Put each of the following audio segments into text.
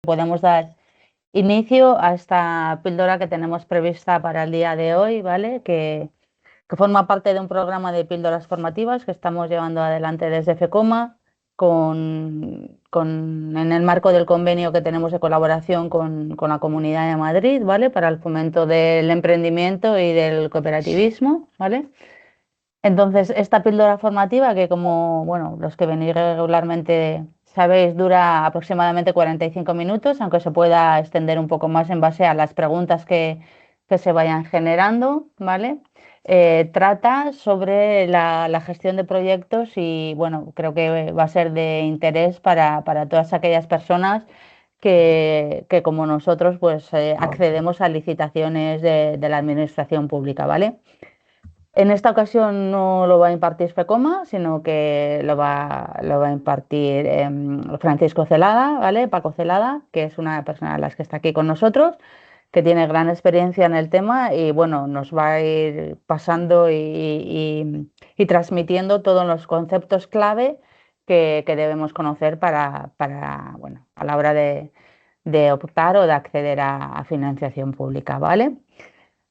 podemos dar inicio a esta píldora que tenemos prevista para el día de hoy, ¿vale? Que forma parte de un programa de píldoras formativas que estamos llevando adelante desde FECOMA en el marco del convenio que tenemos de colaboración con la Comunidad de Madrid, ¿vale? Para el fomento del emprendimiento y del cooperativismo, ¿vale? Entonces, esta píldora formativa, que como bueno, los que venís regularmente sabéis, dura aproximadamente 45 minutos, aunque se pueda extender un poco más en base a las preguntas que se vayan generando, ¿vale? Trata sobre la gestión de proyectos y bueno, creo que va a ser de interés para todas aquellas personas que como nosotros pues accedemos a licitaciones de la administración pública, ¿vale? En esta ocasión no lo va a impartir FECOMA, sino que lo va a impartir Francisco Celada, ¿vale? Paco Celada, que es una persona de las que está aquí con nosotros, que tiene gran experiencia en el tema y bueno, nos va a ir pasando y transmitiendo todos los conceptos clave que debemos conocer bueno, a la hora de optar o de acceder a financiación pública, ¿vale?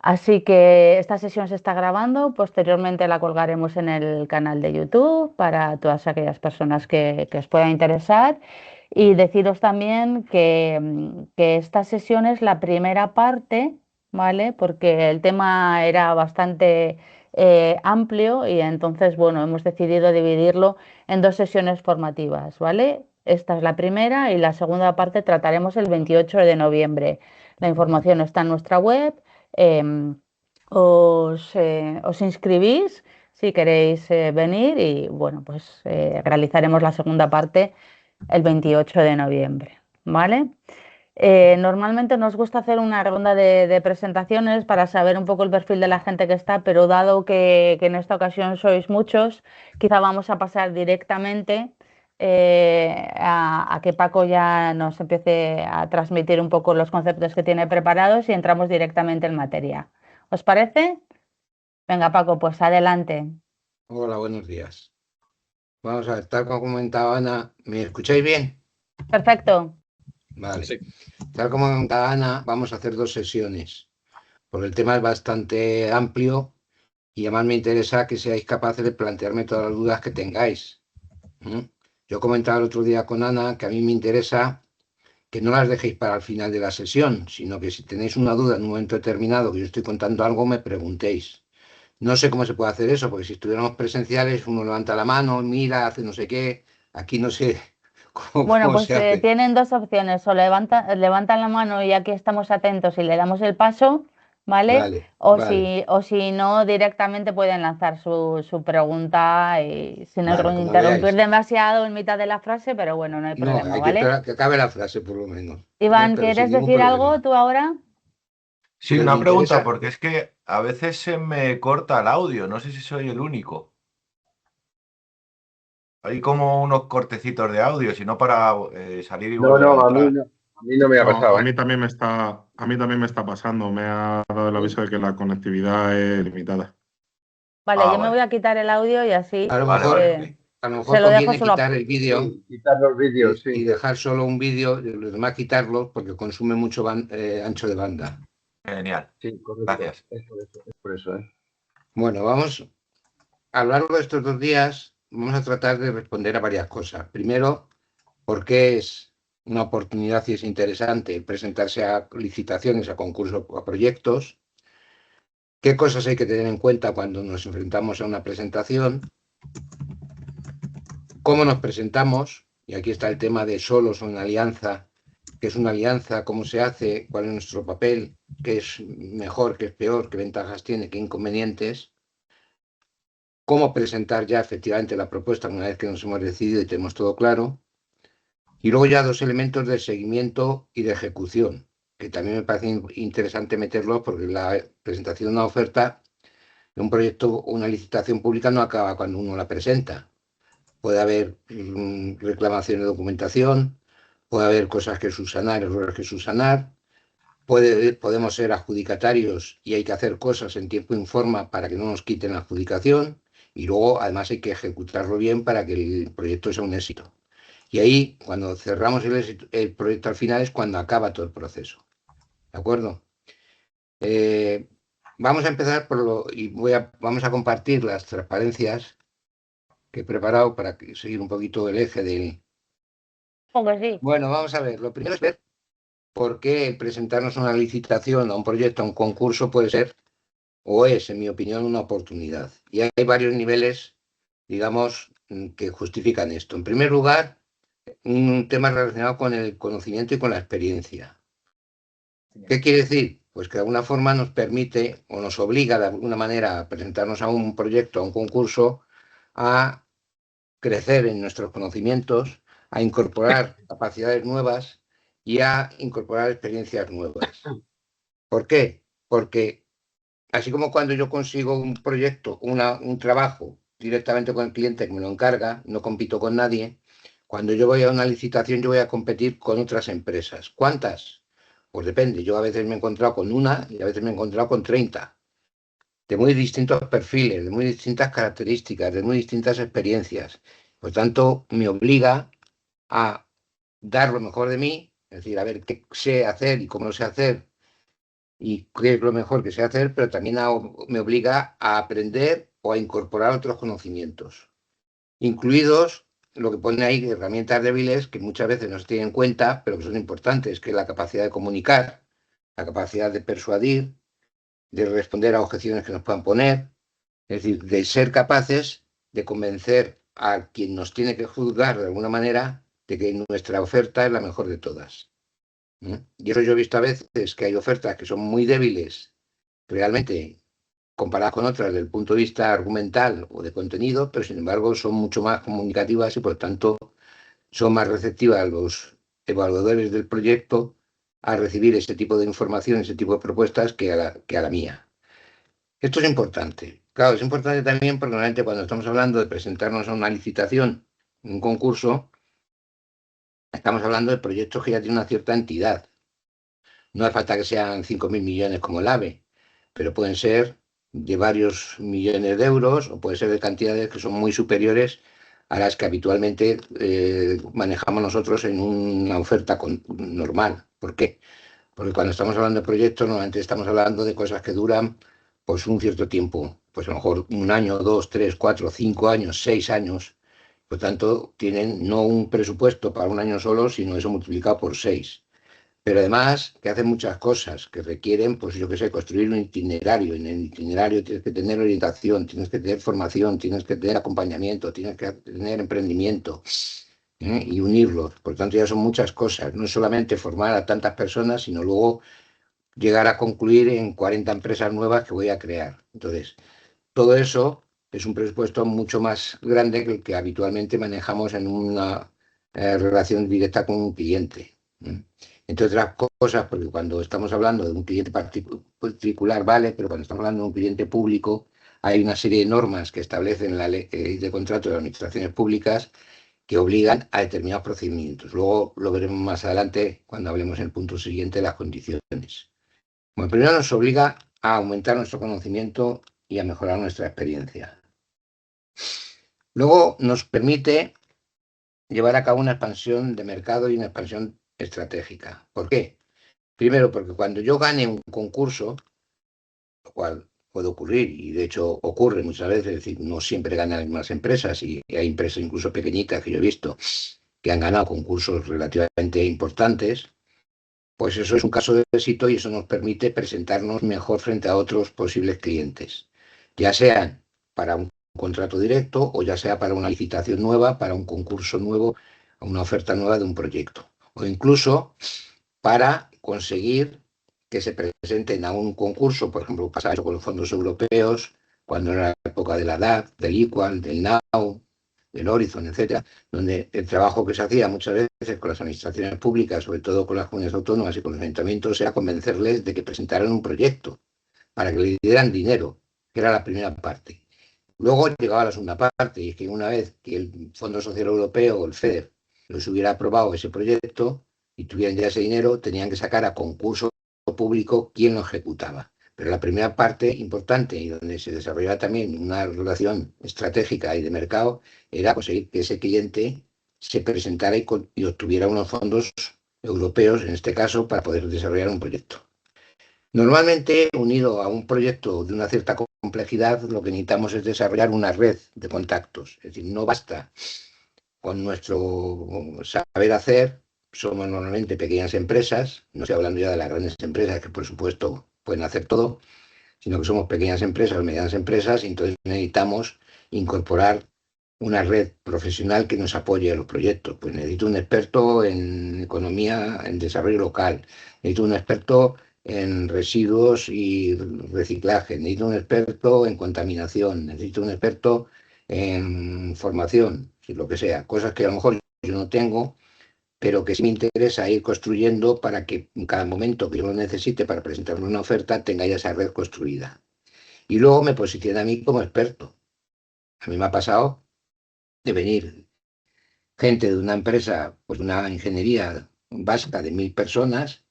Así que esta sesión se está grabando, posteriormente la colgaremos en el canal de YouTube para todas aquellas personas que os pueda interesar. Y deciros también que esta sesión es la primera parte, ¿vale? Porque el tema era bastante amplio y entonces, bueno, hemos decidido dividirlo en dos sesiones formativas, ¿vale? Esta es la primera y la segunda parte trataremos el 28 de noviembre. La información está en nuestra web. Em, os inscribís si queréis venir y bueno, pues realizaremos la segunda parte el 28 de noviembre, ¿vale? Normalmente nos gusta hacer una ronda de presentaciones para saber un poco el perfil de la gente que está, pero dado que en esta ocasión sois muchos, quizá vamos a pasar directamente a que Paco ya nos empiece a transmitir un poco los conceptos que tiene preparados y entramos directamente en materia. ¿Os parece? Venga, Paco, pues adelante. Hola, buenos días. Vamos a ver, tal como comentaba Ana, ¿me escucháis bien? Perfecto. Vale. Sí. Tal como comentaba Ana, vamos a hacer dos sesiones, porque el tema es bastante amplio y además me interesa que seáis capaces de plantearme todas las dudas que tengáis. Yo comentaba el otro día con Ana que a mí me interesa que no las dejéis para el final de la sesión, sino que si tenéis una duda en un momento determinado que yo estoy contando algo, me preguntéis. No sé cómo se puede hacer eso, porque si estuviéramos presenciales, uno levanta la mano, mira, hace no sé qué. Aquí no sé Bueno, cómo pues se hace. tienen dos opciones, o levantan la mano y aquí estamos atentos y le damos el paso, ¿vale? Vale, vale, O si no, directamente pueden lanzar su pregunta y sin vale, como interrumpir veáis. demasiado en mitad de la frase, pero bueno, no hay No, problema, hay que ¿vale? esperar que acabe la frase por lo menos, Iván, pero sin ¿quieres ningún decir algo problema. tú ahora? Sí, Pues me una pregunta, interesa. porque es que a veces se me corta el audio, no sé si soy el único. Hay como unos cortecitos de audio, si no para salir y No, volver a no, entrar. a mí no me ha No, pasado, a ¿eh? mí también me está pasando. Me ha dado el aviso de que la conectividad es limitada. Vale, Ah, yo me voy vale, a quitar el audio y así vale, vale. A lo se mejor lo dejo conviene solo. quitar el vídeo Sí, quitar los vídeos, y sí. dejar solo un vídeo, y los demás quitarlos porque consume mucho ancho de banda. Genial, Sí, correcto. gracias. Es por eso, ¿eh? Bueno, a lo largo de estos 2 días, vamos a tratar de responder a varias cosas. Primero, por qué es una oportunidad y es interesante presentarse a licitaciones, a concursos o a proyectos, qué cosas hay que tener en cuenta cuando nos enfrentamos a una presentación, cómo nos presentamos, y aquí está el tema de solos o en alianza, qué es una alianza, cómo se hace, cuál es nuestro papel, qué es mejor, qué es peor, qué ventajas tiene, qué inconvenientes, cómo presentar ya efectivamente la propuesta una vez que nos hemos decidido y tenemos todo claro. Y luego ya dos elementos de seguimiento y de ejecución, que también me parece interesante meterlos porque la presentación de una oferta de un proyecto o una licitación pública no acaba cuando uno la presenta. Puede haber reclamación de documentación, puede haber cosas que subsanar, errores que subsanar, podemos ser adjudicatarios y hay que hacer cosas en tiempo y forma para que no nos quiten la adjudicación y luego además hay que ejecutarlo bien para que el proyecto sea un éxito. Y ahí, cuando cerramos el proyecto al final, es cuando acaba todo el proceso. ¿De acuerdo? Vamos a empezar vamos a compartir las transparencias que he preparado para seguir un poquito el eje del... Sí. Bueno, vamos a ver. Lo primero es ver por qué el presentarnos a una licitación, a un proyecto, a un concurso puede ser, o es, en mi opinión, una oportunidad. Y hay varios niveles, digamos, que justifican esto. En primer lugar, un tema relacionado con el conocimiento y con la experiencia. ¿Qué quiere decir? Pues que de alguna forma nos permite o nos obliga de alguna manera a presentarnos a un proyecto, a un concurso, a crecer en nuestros conocimientos, a incorporar capacidades nuevas y a incorporar experiencias nuevas. ¿Por qué? Porque así como cuando yo consigo un proyecto, un trabajo directamente con el cliente que me lo encarga, no compito con nadie, cuando yo voy a una licitación yo voy a competir con otras empresas. ¿Cuántas? Pues depende. Yo a veces me he encontrado con una y a veces me he encontrado con 30, de muy distintos perfiles, de muy distintas características, de muy distintas experiencias. Por tanto, me obliga a dar lo mejor de mí, es decir, a ver qué sé hacer y cómo lo sé hacer y qué es lo mejor que sé hacer, pero también me obliga a aprender o a incorporar otros conocimientos, incluidos lo que pone ahí, herramientas débiles que muchas veces no se tienen en cuenta, pero que son importantes, que es la capacidad de comunicar, la capacidad de persuadir, de responder a objeciones que nos puedan poner, es decir, de ser capaces de convencer a quien nos tiene que juzgar de alguna manera de que nuestra oferta es la mejor de todas. Y eso yo he visto a veces que hay ofertas que son muy débiles realmente comparadas con otras desde el punto de vista argumental o de contenido, pero sin embargo son mucho más comunicativas y por tanto son más receptivas los evaluadores del proyecto a recibir ese tipo de información, ese tipo de propuestas que a la mía. Esto es importante. Claro, es importante también porque normalmente cuando estamos hablando de presentarnos a una licitación, un concurso, estamos hablando de proyectos que ya tienen una cierta entidad. No hace falta que sean 5.000 millones como el AVE, pero pueden ser de varios millones de euros o puede ser de cantidades que son muy superiores a las que habitualmente manejamos nosotros en una oferta normal. ¿Por qué? Porque cuando estamos hablando de proyectos, normalmente estamos hablando de cosas que duran pues un cierto tiempo, pues a lo mejor 1 año, 2, 3, 4, 5 años, 6 años. Por tanto, tienen no un presupuesto para un año solo, sino eso multiplicado por 6. Pero además que hacen muchas cosas que requieren, pues yo qué sé, construir un itinerario. En el itinerario tienes que tener orientación, tienes que tener formación, tienes que tener acompañamiento, tienes que tener emprendimiento y unirlos. Por tanto, ya son muchas cosas. No es solamente formar a tantas personas, sino luego llegar a concluir en 40 empresas nuevas que voy a crear. Entonces, todo eso es un presupuesto mucho más grande que el que habitualmente manejamos en una relación directa con un cliente. Entre otras cosas, porque cuando estamos hablando de un cliente particular, vale, pero cuando estamos hablando de un cliente público, hay una serie de normas que establecen la ley de contrato de las administraciones públicas que obligan a determinados procedimientos. Luego lo veremos más adelante cuando hablemos en el punto siguiente de las condiciones. Bueno, primero nos obliga a aumentar nuestro conocimiento y a mejorar nuestra experiencia. Luego nos permite llevar a cabo una expansión de mercado y una expansión estratégica. ¿Por qué? Primero, porque cuando yo gane un concurso, lo cual puede ocurrir, y de hecho ocurre muchas veces, es decir, no siempre ganan las mismas empresas, y hay empresas incluso pequeñitas que yo he visto que han ganado concursos relativamente importantes, pues eso es un caso de éxito y eso nos permite presentarnos mejor frente a otros posibles clientes, ya sean para un contrato directo o ya sea para una licitación nueva, para un concurso nuevo, una oferta nueva de un proyecto, o incluso para conseguir que se presenten a un concurso, por ejemplo, pasa eso con los fondos europeos, cuando era la época de la DAC, del Equal, del Now, del Horizon, etcétera, donde el trabajo que se hacía muchas veces con las administraciones públicas, sobre todo con las comunidades autónomas y con los ayuntamientos, era convencerles de que presentaran un proyecto para que le dieran dinero, que era la primera parte. Luego llegaba la segunda parte, y es que una vez que el Fondo Social Europeo o el FEDER les hubiera aprobado ese proyecto y tuvieran ya ese dinero, tenían que sacar a concurso público quién lo ejecutaba. Pero la primera parte importante y donde se desarrollaba también una relación estratégica y de mercado era conseguir que ese cliente se presentara y obtuviera unos fondos europeos, en este caso, para poder desarrollar un proyecto. Normalmente, unido a un proyecto de una cierta complejidad, lo que necesitamos es desarrollar una red de contactos. Es decir, no basta con nuestro saber hacer. Somos normalmente pequeñas empresas, no estoy hablando ya de las grandes empresas que por supuesto pueden hacer todo, sino que somos pequeñas empresas, medianas empresas, y entonces necesitamos incorporar una red profesional que nos apoye a los proyectos. Pues necesito un experto en economía, en desarrollo local, necesito un experto en residuos y reciclaje, necesito un experto en contaminación, necesito un experto en formación, lo que sea, cosas que a lo mejor yo no tengo, pero que sí me interesa ir construyendo para que en cada momento que yo lo necesite para presentar una oferta tenga ya esa red construida. Y luego me posiciona a mí como experto. A mí me ha pasado de venir gente de una empresa, pues una ingeniería básica de 1000 personas,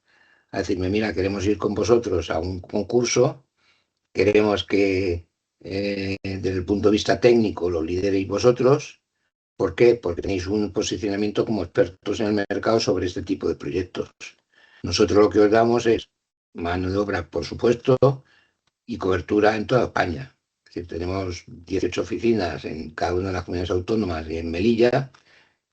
a decirme, mira, queremos ir con vosotros a un concurso, queremos que desde el punto de vista técnico lo lideréis vosotros. ¿Por qué? Porque tenéis un posicionamiento como expertos en el mercado sobre este tipo de proyectos. Nosotros lo que os damos es mano de obra, por supuesto, y cobertura en toda España. Es decir, tenemos 18 oficinas en cada una de las comunidades autónomas y en Melilla,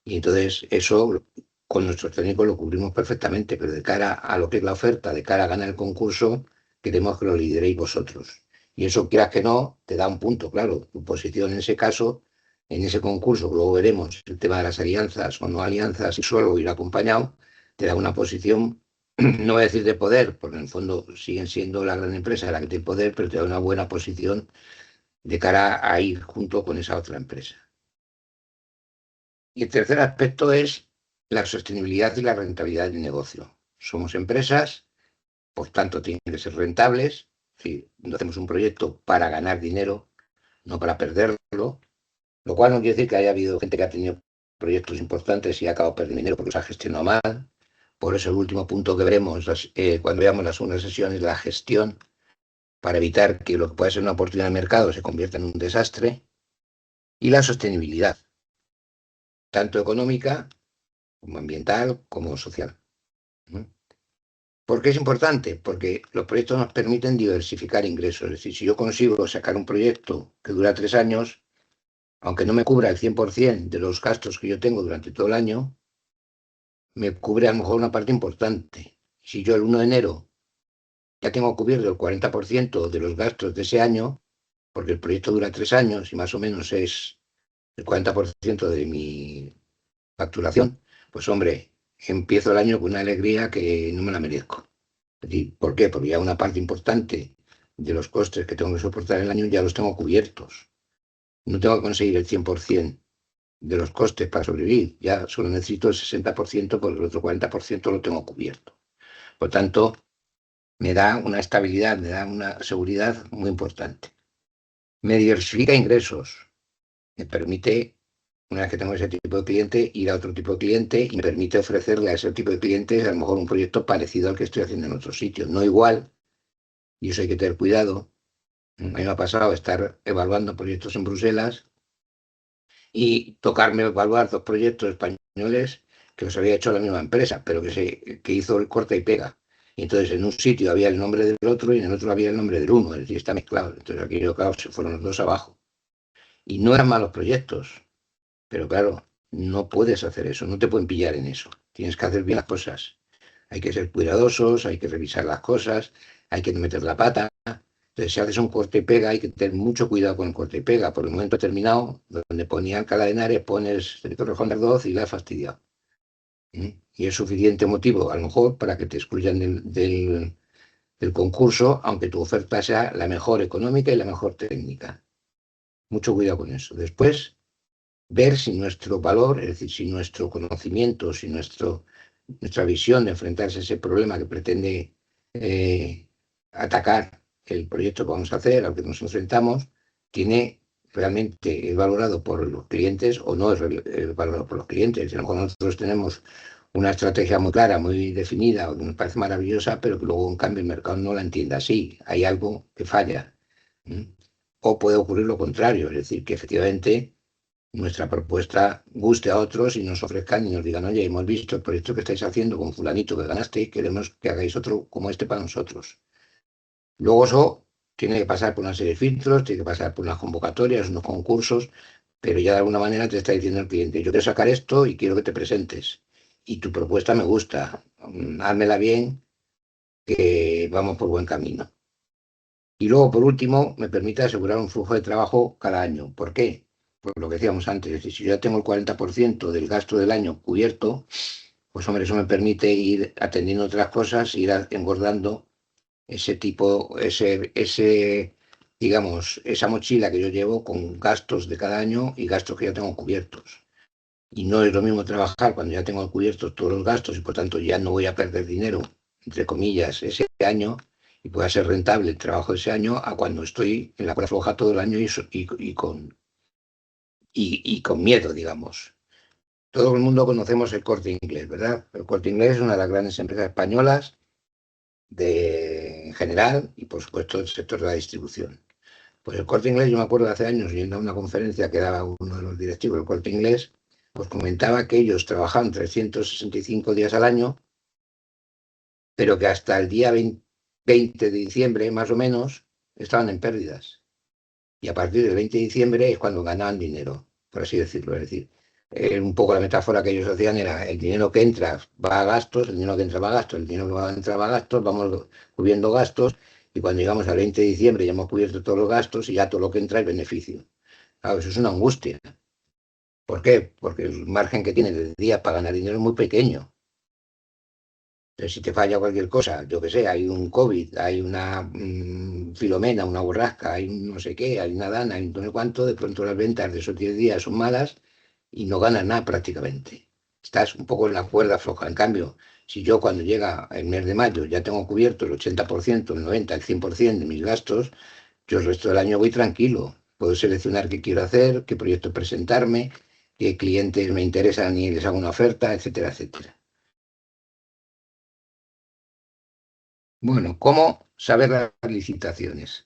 y entonces eso con nuestros técnicos lo cubrimos perfectamente, pero de cara a lo que es la oferta, de cara a ganar el concurso, queremos que lo lideréis vosotros. Y eso, quieras que no, te da un punto, claro, tu posición en ese caso, en ese concurso, que luego veremos el tema de las alianzas o no alianzas y solo ir acompañado, te da una posición, no voy a decir de poder, porque en el fondo siguen siendo la gran empresa la que tiene poder, pero te da una buena posición de cara a ir junto con esa otra empresa. Y el tercer aspecto es la sostenibilidad y la rentabilidad del negocio. Somos empresas, por tanto tienen que ser rentables. Si no hacemos un proyecto para ganar dinero, no para perderlo, lo cual no quiere decir que haya habido gente que ha tenido proyectos importantes y ha acabado perdiendo dinero porque los ha gestionado mal. Por eso el último punto que veremos cuando veamos las segundas sesiones es la gestión, para evitar que lo que puede ser una oportunidad de mercado se convierta en un desastre. Y la sostenibilidad, tanto económica como ambiental, como social. ¿Por qué es importante? Porque los proyectos nos permiten diversificar ingresos. Es decir, si yo consigo sacar un proyecto que dura 3 años, aunque no me cubra el 100% de los gastos que yo tengo durante todo el año, me cubre a lo mejor una parte importante. Si yo el 1 de enero ya tengo cubierto el 40% de los gastos de ese año, porque el proyecto dura 3 años y más o menos es el 40% de mi facturación, pues hombre, empiezo el año con una alegría que no me la merezco. ¿Por qué? Porque ya una parte importante de los costes que tengo que soportar en el año ya los tengo cubiertos. No tengo que conseguir el 100% de los costes para sobrevivir. Ya solo necesito el 60% porque el otro 40% lo tengo cubierto. Por tanto, me da una estabilidad, me da una seguridad muy importante. Me diversifica ingresos. Me permite, una vez que tengo ese tipo de cliente, ir a otro tipo de cliente y me permite ofrecerle a ese tipo de clientes a lo mejor un proyecto parecido al que estoy haciendo en otro sitio. No igual, y eso hay que tener cuidado. A mí me ha pasado estar evaluando proyectos en Bruselas y tocarme evaluar 2 proyectos españoles que los había hecho la misma empresa, pero que hizo el corta y pega. Y entonces en un sitio había el nombre del otro y en el otro había el nombre del uno, es decir, está mezclado. Entonces aquí, claro, se fueron los dos abajo. Y no eran malos proyectos, pero claro, no puedes hacer eso, no te pueden pillar en eso. Tienes que hacer bien las cosas. Hay que ser cuidadosos, hay que revisar las cosas, hay que no meter la pata. Entonces, si haces un corte y pega, hay que tener mucho cuidado con el corte y pega. Por el momento determinado, donde ponía Alcalá de Henares, pones Torrejón de Ardoz y la has fastidiado. Y es suficiente motivo, a lo mejor, para que te excluyan del concurso, aunque tu oferta sea la mejor económica y la mejor técnica. Mucho cuidado con eso. Después, ver si nuestro valor, es decir, si nuestro conocimiento, si nuestra visión de enfrentarse a ese problema que pretende atacar el proyecto que vamos a hacer, al que nos enfrentamos, tiene realmente es valorado por los clientes o no es valorado por los clientes. A lo mejor nosotros tenemos una estrategia muy clara, muy definida, que nos parece maravillosa, pero que luego en cambio el mercado no la entiende así. Hay algo que falla. O puede ocurrir lo contrario, es decir, que efectivamente nuestra propuesta guste a otros y nos ofrezcan y nos digan, oye, hemos visto el proyecto que estáis haciendo con fulanito que ganaste y queremos que hagáis otro como este para nosotros. Luego eso tiene que pasar por una serie de filtros, tiene que pasar por unas convocatorias, unos concursos, pero ya de alguna manera te está diciendo el cliente, yo quiero sacar esto y quiero que te presentes. Y tu propuesta me gusta, házmela bien, que vamos por buen camino. Y luego, por último, me permite asegurar un flujo de trabajo cada año. ¿Por qué? Por lo que decíamos antes, es decir, si yo ya tengo el 40% del gasto del año cubierto, pues hombre, eso me permite ir atendiendo otras cosas, ir engordando digamos, esa mochila que yo llevo con gastos de cada año y gastos que ya tengo cubiertos. Y no es lo mismo trabajar cuando ya tengo cubiertos todos los gastos y por tanto ya no voy a perder dinero, entre comillas, ese año y pueda ser rentable el trabajo de ese año a cuando estoy en la cuerda floja todo el año y con miedo, digamos. Todo el mundo conocemos el Corte Inglés, ¿verdad? El Corte Inglés es una de las grandes empresas españolas en general y por supuesto el sector de la distribución. Pues el Corte Inglés, yo me acuerdo de hace años yendo a una conferencia que daba uno de los directivos del Corte Inglés, pues comentaba que ellos trabajaban 365 días al año, pero que hasta el día 20 de diciembre, más o menos, estaban en pérdidas. Y a partir del 20 de diciembre es cuando ganaban dinero, por así decirlo. Es decir, un poco la metáfora que ellos hacían era el dinero que entra va a gastos, el dinero que entra va a gastos, el dinero que va a entrar va a gastos, vamos cubriendo gastos y cuando llegamos al 20 de diciembre ya hemos cubierto todos los gastos y ya todo lo que entra es beneficio. Claro, eso es una angustia. ¿Por qué? Porque el margen que tienes de día para ganar dinero es muy pequeño. Entonces, si te falla cualquier cosa, yo que sé, hay un COVID, hay una filomena, una borrasca, hay un no sé qué, hay una dana, hay un no sé cuánto, de pronto las ventas de esos 10 días son malas y no ganas nada prácticamente. Estás un poco en la cuerda floja. En cambio, si yo cuando llega el mes de mayo ya tengo cubierto el 80%, el 90%, el 100% de mis gastos, yo el resto del año voy tranquilo. Puedo seleccionar qué quiero hacer, qué proyecto presentarme, qué clientes me interesan y les hago una oferta, etcétera, etcétera. Bueno, ¿cómo saber las licitaciones?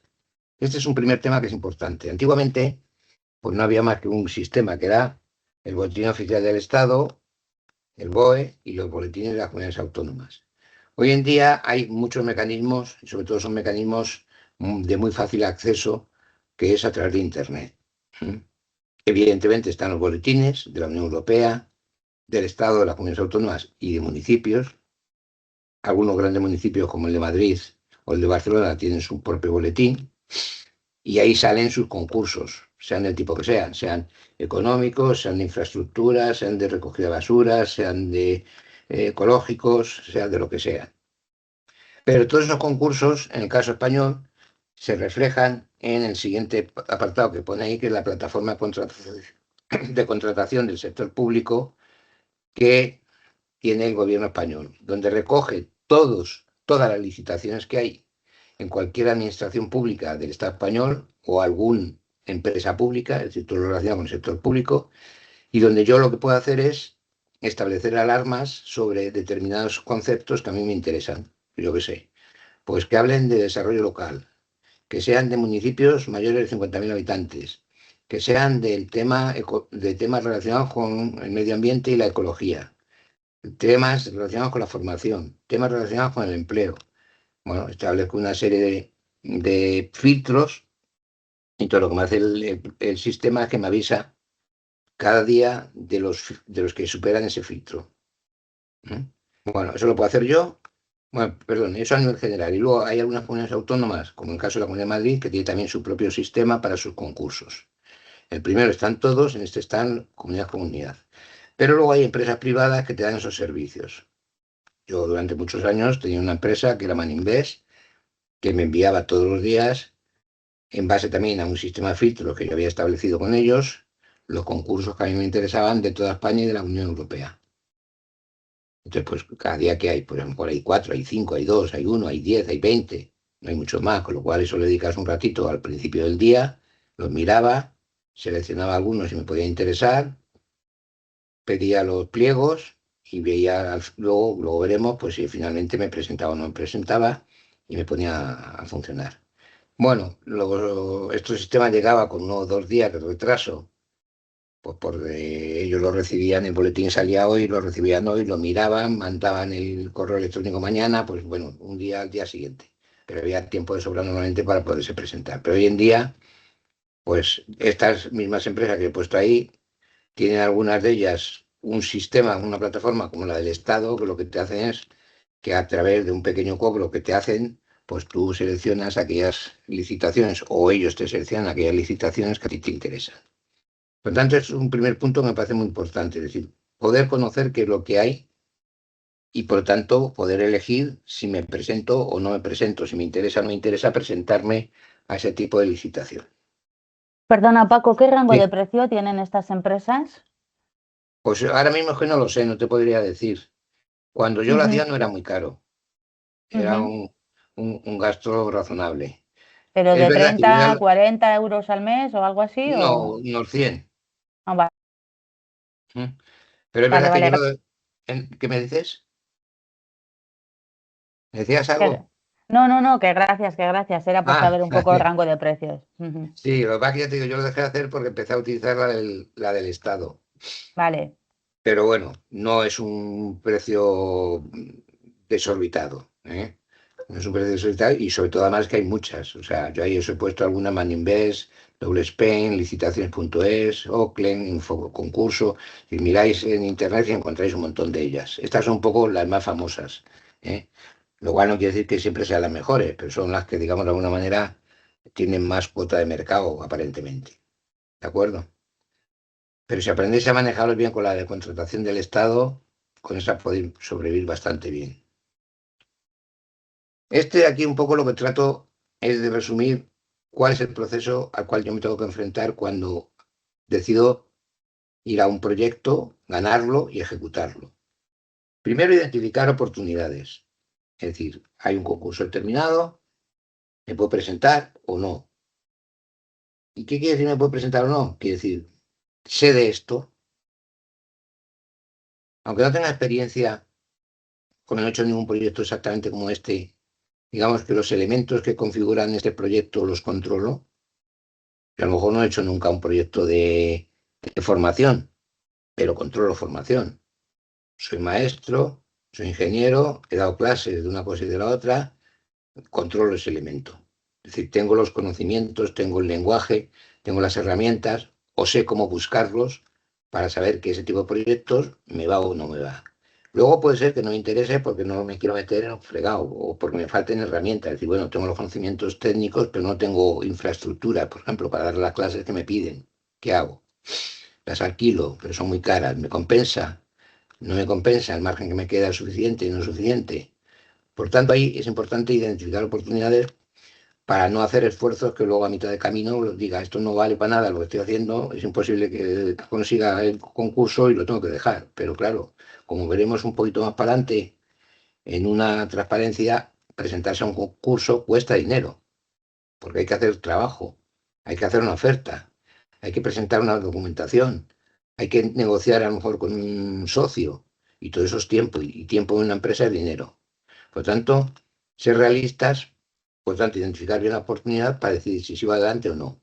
Este es un primer tema que es importante. Antiguamente, pues no había más que un sistema que era el Boletín Oficial del Estado, el BOE y los boletines de las comunidades autónomas. Hoy en día hay muchos mecanismos, y sobre todo son mecanismos de muy fácil acceso, que es a través de Internet. Evidentemente están los boletines de la Unión Europea, del Estado, de las comunidades autónomas y de municipios. Algunos grandes municipios como el de Madrid o el de Barcelona tienen su propio boletín y ahí salen sus concursos, sean del tipo que sean económicos, sean de infraestructura, sean de recogida de basura, sean de ecológicos, sean de lo que sea. Pero todos esos concursos, en el caso español, se reflejan en el siguiente apartado que pone ahí, que es la plataforma de contratación del sector público que tiene el gobierno español, donde recoge todas las licitaciones que hay en cualquier administración pública del Estado español o alguna empresa pública, es decir, todo lo relacionado con el sector público, y donde yo lo que puedo hacer es establecer alarmas sobre determinados conceptos que a mí me interesan, yo qué sé, pues que hablen de desarrollo local, que sean de municipios mayores de 50.000 habitantes, que sean de temas relacionados con el medio ambiente y la ecología, temas relacionados con la formación, temas relacionados con el empleo. Bueno, establezco una serie de filtros y todo lo que me hace el sistema es que me avisa cada día de los que superan ese filtro. Bueno, eso lo puedo hacer yo. Bueno, perdón, eso a nivel general. Y luego hay algunas comunidades autónomas, como en el caso de la Comunidad de Madrid, que tiene también su propio sistema para sus concursos. El primero están todos, en este están comunidad. Pero luego hay empresas privadas que te dan esos servicios. Yo durante muchos años tenía una empresa que era Maninvest, que me enviaba todos los días, en base también a un sistema de filtros que yo había establecido con ellos, los concursos que a mí me interesaban de toda España y de la Unión Europea. Entonces, pues cada día que hay, por ejemplo, hay 4, hay 5, hay 2, hay 1, hay 10, hay 20, no hay mucho más, con lo cual eso le dedicas un ratito al principio del día, los miraba, seleccionaba algunos si me podía interesar, pedía los pliegos y veía, luego veremos pues si finalmente me presentaba o no me presentaba y me ponía a funcionar. Bueno, este sistema llegaba con 1 o 2 días de retraso pues ellos lo recibían, el boletín salía hoy, lo recibían hoy, lo miraban, mandaban el correo electrónico mañana, pues bueno, un día al día siguiente. Pero había tiempo de sobra normalmente para poderse presentar. Pero hoy en día, pues estas mismas empresas que he puesto ahí, tienen algunas de ellas un sistema, una plataforma como la del Estado, que lo que te hacen es que a través de un pequeño cobro que te hacen, pues tú seleccionas aquellas licitaciones o ellos te seleccionan aquellas licitaciones que a ti te interesan. Por lo tanto, es un primer punto que me parece muy importante, es decir, poder conocer qué es lo que hay y, por tanto, poder elegir si me presento o no me presento, si me interesa o no me interesa presentarme a ese tipo de licitación. Perdona, Paco, ¿qué rango Sí. de precio tienen estas empresas? Pues ahora mismo es que no lo sé, no te podría decir. Cuando yo lo hacía no era muy caro, era un gasto razonable. ¿Pero Es de verdad que yo 30 a 40 euros al mes o algo así? no, O... unos 100. Ah, vale, Pero es vale, verdad que yo vale. ¿Qué me dices? ¿Me decías Que- algo? No, que gracias, que gracias. Era por Ah, saber un poco el rango de precios. sí, lo que pasa es que ya te digo, yo lo dejé de hacer porque empecé a utilizar la del Estado. Vale, Pero bueno, no es un precio desorbitado, ¿eh? No es un precio desorbitado y sobre todo además que hay muchas. O sea, yo ahí os he puesto alguna Maninvest, Double Spain, licitaciones.es, Oakland, Info Concurso. Si miráis en internet y encontráis un montón de ellas. Estas son un poco las más famosas, ¿eh? Lo cual no quiere decir que siempre sean las mejores, pero son las que, digamos, de alguna manera tienen más cuota de mercado, aparentemente. ¿De acuerdo? Pero si aprendéis a manejaros bien con la de contratación del Estado, con esa podéis sobrevivir bastante bien. De aquí un poco lo que trato es de resumir cuál es el proceso al cual yo me tengo que enfrentar cuando decido ir a un proyecto, ganarlo y ejecutarlo. Primero, identificar oportunidades. Es decir, hay un concurso determinado, me puedo presentar o no. ¿Y qué quiere decir me puedo presentar o no? Quiere decir, sé de esto, aunque no tenga experiencia, como no he hecho ningún proyecto exactamente como este, digamos que los elementos que configuran este proyecto los controlo. Y a lo mejor no he hecho nunca un proyecto de formación, pero controlo formación. Soy maestro, soy ingeniero, he dado clases de una cosa y de la otra, controlo ese elemento. Es decir, tengo los conocimientos, tengo el lenguaje, tengo las herramientas, o sé cómo buscarlos para saber que ese tipo de proyectos me va o no me va. Luego puede ser que no me interese porque no me quiero meter en un fregado o porque me falten herramientas. Es decir, bueno, tengo los conocimientos técnicos, pero no tengo infraestructura, por ejemplo, para dar las clases que me piden. ¿Qué hago? Las alquilo, pero son muy caras. ¿Me compensa? No me compensa. El margen que me queda es suficiente y no es suficiente. Por tanto, ahí es importante identificar oportunidades para no hacer esfuerzos que luego a mitad de camino diga, esto no vale para nada lo que estoy haciendo, es imposible que consiga el concurso y lo tengo que dejar. Pero claro, como veremos un poquito más para adelante, en una transparencia, presentarse a un concurso cuesta dinero, porque hay que hacer trabajo, hay que hacer una oferta, hay que presentar una documentación, hay que negociar a lo mejor con un socio, y todo eso es tiempo, y tiempo en una empresa es dinero. Por lo tanto, ser realistas, por tanto, identificar bien la oportunidad para decidir si sigo adelante o no.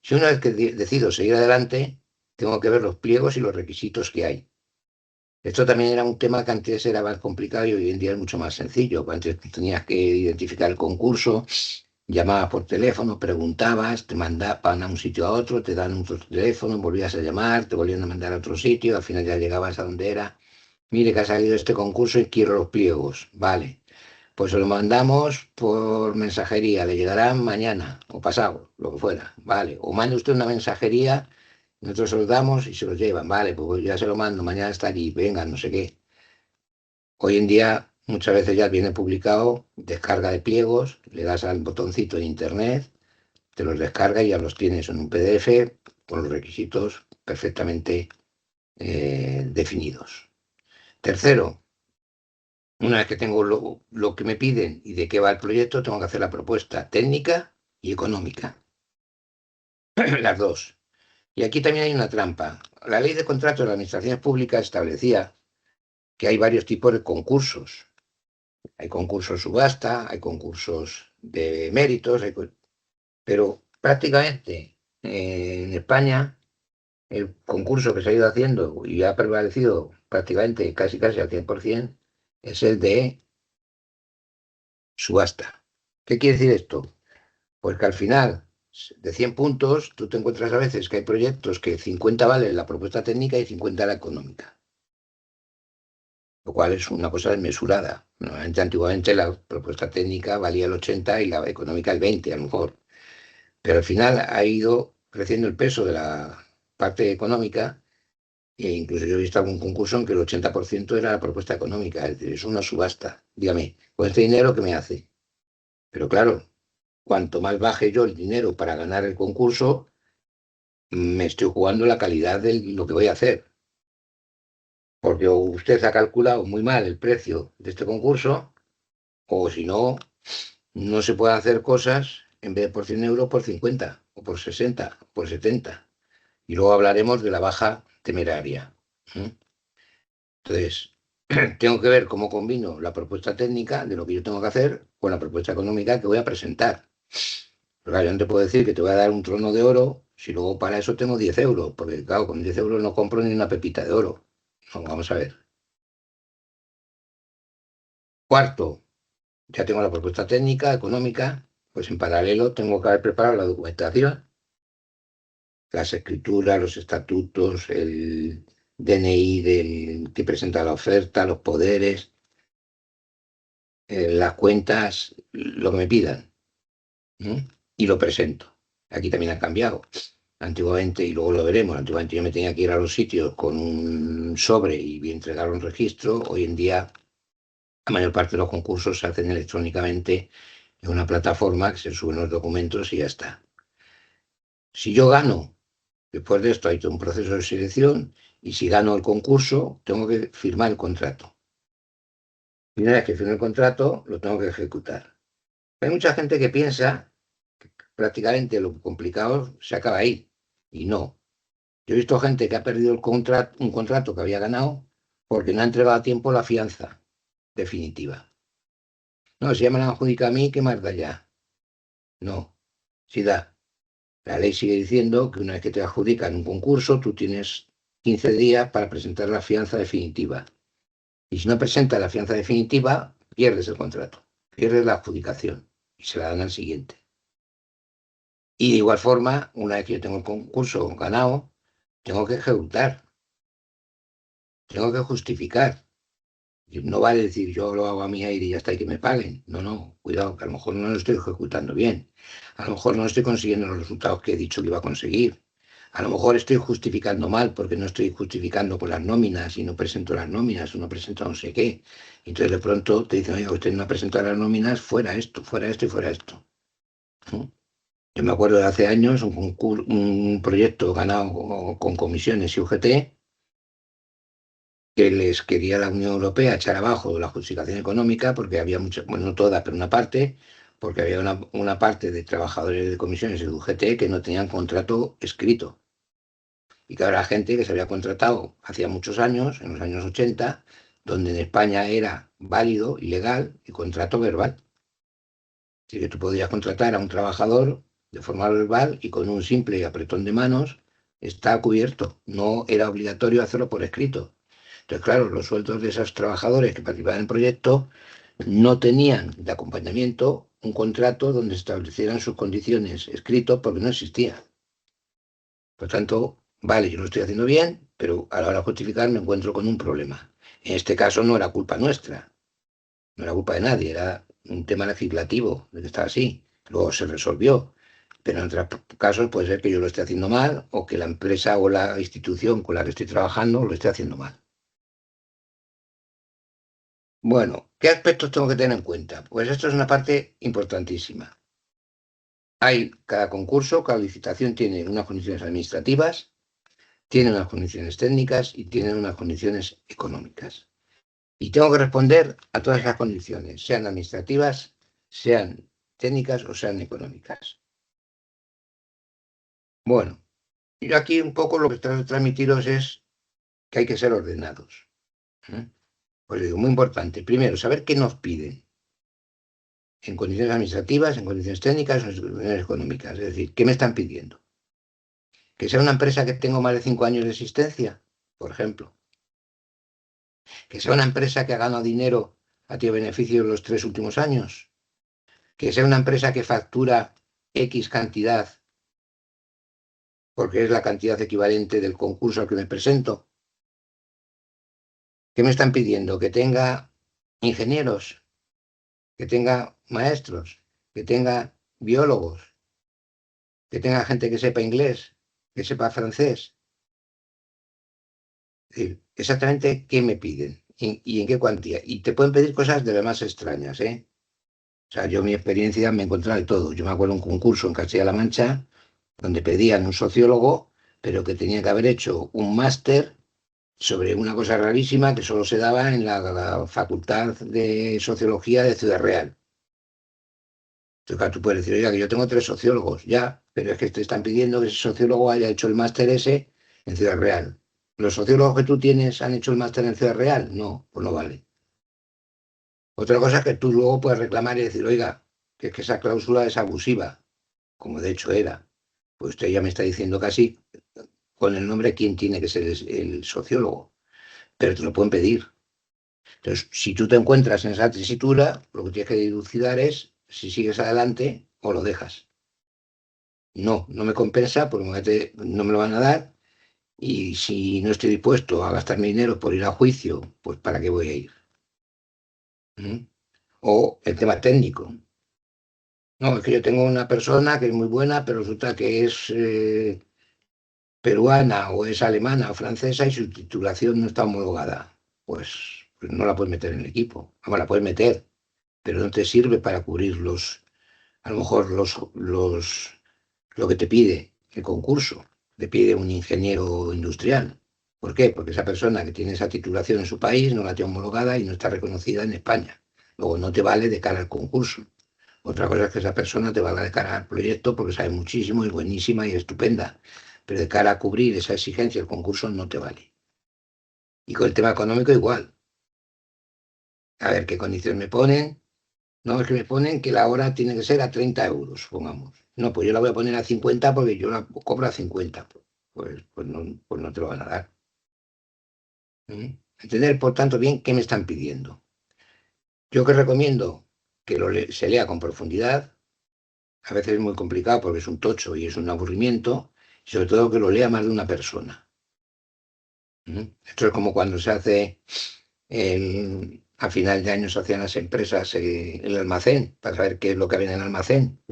Si una vez que decido seguir adelante, tengo que ver los pliegos y los requisitos que hay. Esto también era un tema que antes era más complicado y hoy en día es mucho más sencillo. Antes tenías que identificar el concurso, llamabas por teléfono, preguntabas, te mandaban a un sitio a otro, te dan otro teléfono, volvías a llamar, te volvían a mandar a otro sitio, al final ya llegabas a donde era. Mire que ha salido este concurso y quiero los pliegos. Vale, pues se lo mandamos por mensajería, le llegarán mañana o pasado, lo que fuera. Vale, o mande usted una mensajería, nosotros se los damos y se los llevan. Vale, pues ya se lo mando, mañana está allí, venga, no sé qué. Hoy en día muchas veces ya viene publicado, descarga de pliegos, le das al botoncito en internet, te los descarga y ya los tienes en un PDF con los requisitos perfectamente definidos. Tercero, una vez que tengo lo que me piden y de qué va el proyecto, tengo que hacer la propuesta técnica y económica. Las dos. Y aquí también hay una trampa. La ley de contratos de las administraciones públicas establecía que hay varios tipos de concursos. Hay concursos subasta, hay concursos de méritos, pero prácticamente en España el concurso que se ha ido haciendo y ha prevalecido prácticamente casi al 100%, es el de subasta. ¿Qué quiere decir esto? Pues que al final, de 100 puntos, tú te encuentras a veces que hay proyectos que 50 valen la propuesta técnica y 50 la económica, lo cual es una cosa desmesurada. Normalmente, antiguamente la propuesta técnica valía el 80 y la económica el 20, a lo mejor. Pero al final ha ido creciendo el peso de la parte económica e incluso yo he visto algún concurso en que el 80% era la propuesta económica, es decir, es una subasta. Dígame, con este dinero, ¿qué me hace? Pero claro, cuanto más baje yo el dinero para ganar el concurso, me estoy jugando la calidad de lo que voy a hacer. Porque usted ha calculado muy mal el precio de este concurso, o si no, no se puede hacer cosas en vez de por 100 euros por 50, o por 60, o por 70. Y luego hablaremos de la baja temeraria. Entonces, tengo que ver cómo combino la propuesta técnica de lo que yo tengo que hacer con la propuesta económica que voy a presentar. Pero claro, yo no te puedo decir que te voy a dar un trono de oro si luego para eso tengo 10 euros, porque claro, con 10 euros no compro ni una pepita de oro. No, vamos a ver. Cuarto, ya tengo la propuesta técnica, económica, pues en paralelo tengo que haber preparado la documentación, las escrituras, los estatutos, el DNI del que presenta la oferta, los poderes, las cuentas, lo que me pidan, y lo presento. Aquí también ha cambiado. Antiguamente, y luego lo veremos, antiguamente yo me tenía que ir a los sitios con un sobre y entregar un registro. Hoy en día la mayor parte de los concursos se hacen electrónicamente en una plataforma que se suben los documentos y ya está. Si yo gano, después de esto hay todo un proceso de selección, y si gano el concurso, tengo que firmar el contrato. Y una vez que firme el contrato, lo tengo que ejecutar. Hay mucha gente que piensa que prácticamente lo complicado se acaba ahí, y no. Yo he visto gente que ha perdido un contrato que había ganado porque no ha entregado a tiempo la fianza definitiva. No, si ya me la adjudica a mí, ¿qué más da ya? No, sí da. La ley sigue diciendo que una vez que te adjudican un concurso, tú tienes 15 días para presentar la fianza definitiva. Y si no presentas la fianza definitiva, pierdes el contrato, pierdes la adjudicación y se la dan al siguiente. Y de igual forma, una vez que yo tengo el concurso ganado, tengo que ejecutar, tengo que justificar. No vale decir yo lo hago a mi aire y ya está y que me paguen. No, cuidado, que a lo mejor no lo estoy ejecutando bien. A lo mejor no estoy consiguiendo los resultados que he dicho que iba a conseguir. A lo mejor estoy justificando mal porque no estoy justificando con las nóminas y no presento las nóminas o no presento no sé qué. Entonces de pronto te dicen, oye, usted no ha presentado las nóminas, fuera esto y fuera esto. Yo me acuerdo de hace años un proyecto ganado con comisiones y UGT, que les quería la Unión Europea echar abajo la justificación económica, porque había mucha, bueno, no toda, pero una parte, porque había una parte de trabajadores de comisiones de UGT que no tenían contrato escrito. Y que ahora gente que se había contratado hacía muchos años, en los años 80, donde en España era válido y legal el contrato verbal. Así que tú podías contratar a un trabajador de forma verbal y con un simple apretón de manos está cubierto. No era obligatorio hacerlo por escrito. Entonces, claro, los sueldos de esos trabajadores que participaban en el proyecto no tenían de acompañamiento un contrato donde se establecieran sus condiciones escritos porque no existía. Por tanto, vale, yo lo estoy haciendo bien, pero a la hora de justificar me encuentro con un problema. En este caso no era culpa nuestra, no era culpa de nadie, era un tema legislativo de que estaba así. Luego se resolvió, pero en otros casos puede ser que yo lo esté haciendo mal o que la empresa o la institución con la que estoy trabajando lo esté haciendo mal. Bueno, ¿qué aspectos tengo que tener en cuenta? Pues esto es una parte importantísima. Cada concurso, cada licitación tiene unas condiciones administrativas, tiene unas condiciones técnicas y tiene unas condiciones económicas. Y tengo que responder a todas esas condiciones, sean administrativas, sean técnicas o sean económicas. Bueno, yo aquí un poco lo que trato de transmitiros es que hay que ser ordenados. Pues digo, muy importante. Primero, saber qué nos piden. En condiciones administrativas, en condiciones técnicas o en condiciones económicas. Es decir, ¿qué me están pidiendo? Que sea una empresa que tenga más de 5 años de existencia, por ejemplo. Que sea una empresa que ha ganado dinero a ti beneficio en los 3 últimos años. Que sea una empresa que factura X cantidad, porque es la cantidad equivalente del concurso al que me presento. ¿Qué me están pidiendo? Que tenga ingenieros, que tenga maestros, que tenga biólogos, que tenga gente que sepa inglés, que sepa francés. Es decir, exactamente qué me piden y en qué cuantía. Y te pueden pedir cosas de las más extrañas, ¿eh? O sea, yo en mi experiencia me he encontrado de todo. Yo me acuerdo de un concurso en Castilla-La Mancha donde pedían un sociólogo, pero que tenía que haber hecho un máster sobre una cosa rarísima que solo se daba en la Facultad de Sociología de Ciudad Real. Entonces, claro, tú puedes decir, oiga, que yo tengo 3 sociólogos, ya, pero es que te están pidiendo que ese sociólogo haya hecho el máster ese en Ciudad Real. ¿Los sociólogos que tú tienes han hecho el máster en Ciudad Real? No, pues no vale. Otra cosa es que tú luego puedes reclamar y decir, oiga, que es que esa cláusula es abusiva, como de hecho era. Pues usted ya me está diciendo casi con el nombre quién tiene que ser el sociólogo, pero te lo pueden pedir. Entonces, si tú te encuentras en esa tesitura, lo que tienes que dilucidar es si sigues adelante o lo dejas. No, no me compensa porque no me lo van a dar y si no estoy dispuesto a gastar mi dinero por ir a juicio, pues ¿para qué voy a ir? ¿Mm? O el tema técnico. No, es que yo tengo una persona que es muy buena, pero resulta que es peruana o es alemana o francesa y su titulación no está homologada. Pues no la puedes meter en el equipo. Vamos, la puedes meter, pero no te sirve para cubrir a lo mejor lo que te pide el concurso. Te pide un ingeniero industrial. ¿Por qué? Porque esa persona que tiene esa titulación en su país no la tiene homologada y no está reconocida en España. Luego no te vale de cara al concurso. Otra cosa es que esa persona te valga de cara al proyecto porque sabe muchísimo, es buenísima y estupenda. Pero de cara a cubrir esa exigencia, el concurso no te vale. Y con el tema económico igual. A ver qué condiciones me ponen. No, es que me ponen que la hora tiene que ser a 30 euros, pongamos. No, pues yo la voy a poner a 50 porque yo la cobro a 50. Pues no te lo van a dar. Entender, por tanto, bien qué me están pidiendo. Yo que recomiendo que se lea con profundidad. A veces es muy complicado porque es un tocho y es un aburrimiento. Y sobre todo que lo lea más de una persona. Esto es como cuando se hace a final de año se hacían las empresas el almacén, para saber qué es lo que había en el almacén.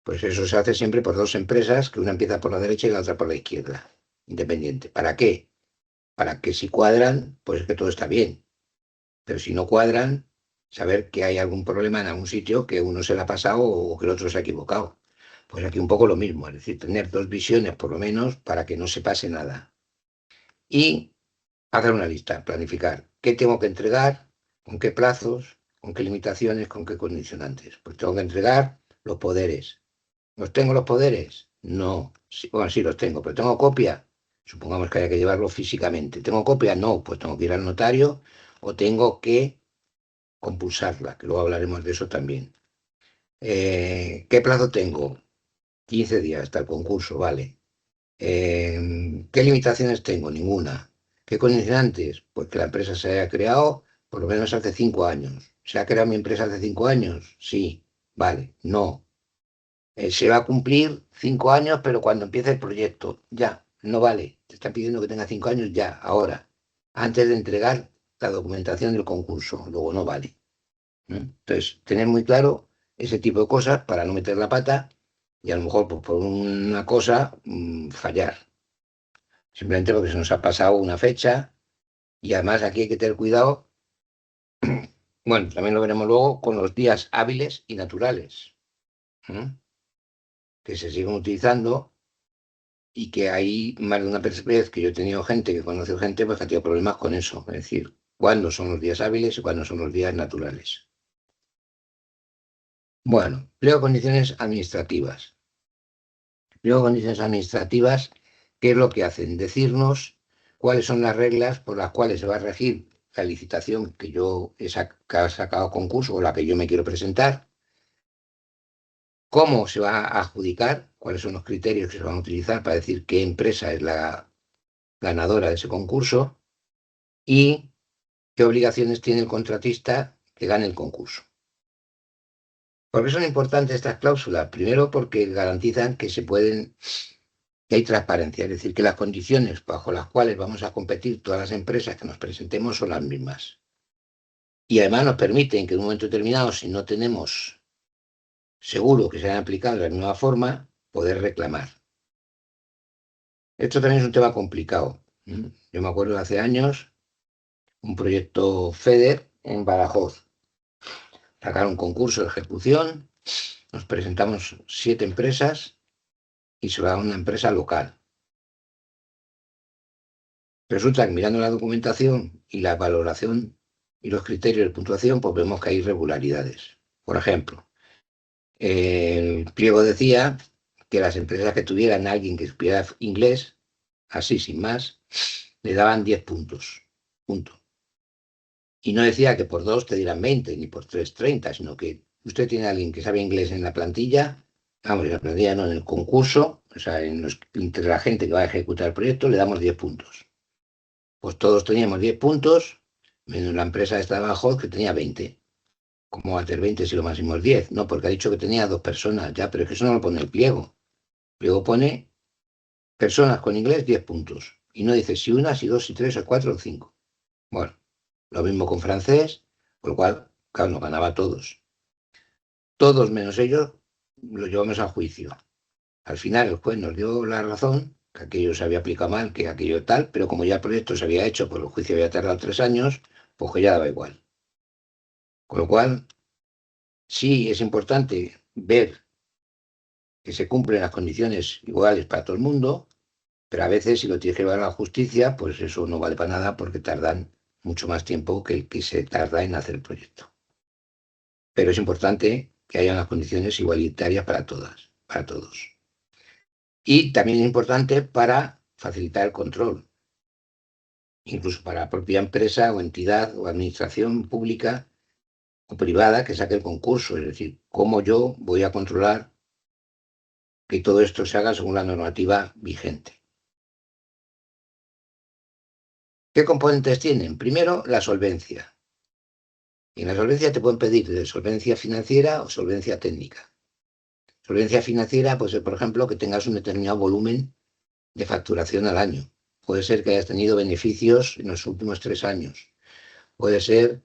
Pues eso se hace siempre por 2 empresas, que una empieza por la derecha y la otra por la izquierda, independiente. ¿Para qué? Para que si cuadran, pues es que todo está bien. Pero si no cuadran, saber que hay algún problema en algún sitio, que uno se le ha pasado o que el otro se ha equivocado. Pues aquí un poco lo mismo, es decir, tener 2 visiones por lo menos para que no se pase nada. Y hacer una lista, planificar qué tengo que entregar, con qué plazos, con qué limitaciones, con qué condicionantes. Pues tengo que entregar los poderes. ¿Los tengo los poderes? No. Sí, bueno, sí los tengo, pero tengo copia. Supongamos que haya que llevarlo físicamente. ¿Tengo copia? No, pues tengo que ir al notario o tengo que compulsarla, que luego hablaremos de eso también. ¿Qué plazo tengo? 15 días hasta el concurso, vale. ¿Qué limitaciones tengo? Ninguna. ¿Qué condicionantes? Pues que la empresa se haya creado por lo menos hace 5 años. ¿Se ha creado mi empresa hace 5 años? Sí, vale, no. Se va a cumplir 5 años, pero cuando empiece el proyecto, ya, no vale. Te están pidiendo que tenga 5 años ya, ahora, antes de entregar la documentación del concurso, luego no vale. Entonces, tener muy claro ese tipo de cosas para no meter la pata y a lo mejor pues, por una cosa fallar. Simplemente porque se nos ha pasado una fecha y además aquí hay que tener cuidado. Bueno, también lo veremos luego con los días hábiles y naturales, que se siguen utilizando y que hay más de una vez que yo he tenido gente, que conoce gente, pues que ha tenido problemas con eso. Es decir, cuándo son los días hábiles y cuándo son los días naturales. Bueno, pliego de condiciones administrativas. Pliego de condiciones administrativas, ¿qué es lo que hacen? Decirnos cuáles son las reglas por las cuales se va a regir la licitación que yo he sacado a concurso o la que yo me quiero presentar, cómo se va a adjudicar, cuáles son los criterios que se van a utilizar para decir qué empresa es la ganadora de ese concurso y qué obligaciones tiene el contratista que gane el concurso. ¿Por qué son importantes estas cláusulas? Primero, porque garantizan que que hay transparencia, es decir, que las condiciones bajo las cuales vamos a competir todas las empresas que nos presentemos son las mismas. Y además nos permiten que en un momento determinado, si no tenemos seguro que se hayan aplicado de la misma forma, poder reclamar. Esto también es un tema complicado. Yo me acuerdo de hace años, un proyecto FEDER en Badajoz. Sacaron un concurso de ejecución, nos presentamos 7 empresas y se va a una empresa local. Resulta que mirando la documentación y la valoración y los criterios de puntuación, pues vemos que hay irregularidades. Por ejemplo, el pliego decía que las empresas que tuvieran alguien que supiera inglés, así sin más, le daban 10 puntos. Punto. Y no decía que por 2 te dieran 20, ni por 3, 30, sino que usted tiene a alguien que sabe inglés en la plantilla, vamos, en la plantilla no, en el concurso, o sea, entre la gente que va a ejecutar el proyecto, le damos 10 puntos. Pues todos teníamos 10 puntos, menos la empresa esta de Badajoz que tenía 20. ¿Cómo va a tener 20 si lo máximo es 10? No, porque ha dicho que tenía 2 personas, ya, pero es que eso no lo pone el pliego. El pliego pone personas con inglés 10 puntos. Y no dice si una, si 2, si 3, o 4 o 5. Bueno, lo mismo con francés, por lo cual, claro, nos ganaba a todos. Todos menos ellos los llevamos a juicio. Al final el juez nos dio la razón, que aquello se había aplicado mal, que aquello tal, pero como ya el proyecto se había hecho, pues el juicio había tardado 3 años, pues que ya daba igual. Con lo cual, sí es importante ver que se cumplen las condiciones iguales para todo el mundo, pero a veces si lo tienes que llevar a la justicia, pues eso no vale para nada porque tardan mucho más tiempo que el que se tarda en hacer el proyecto. Pero es importante que haya unas condiciones igualitarias para todas, para todos. Y también es importante para facilitar el control, incluso para la propia empresa o entidad o administración pública o privada que saque el concurso. Es decir, cómo yo voy a controlar que todo esto se haga según la normativa vigente. ¿Qué componentes tienen? Primero, la solvencia. Y en la solvencia te pueden pedir de solvencia financiera o solvencia técnica. Solvencia financiera, pues por ejemplo, que tengas un determinado volumen de facturación al año. Puede ser que hayas tenido beneficios en los últimos 3 años. Puede ser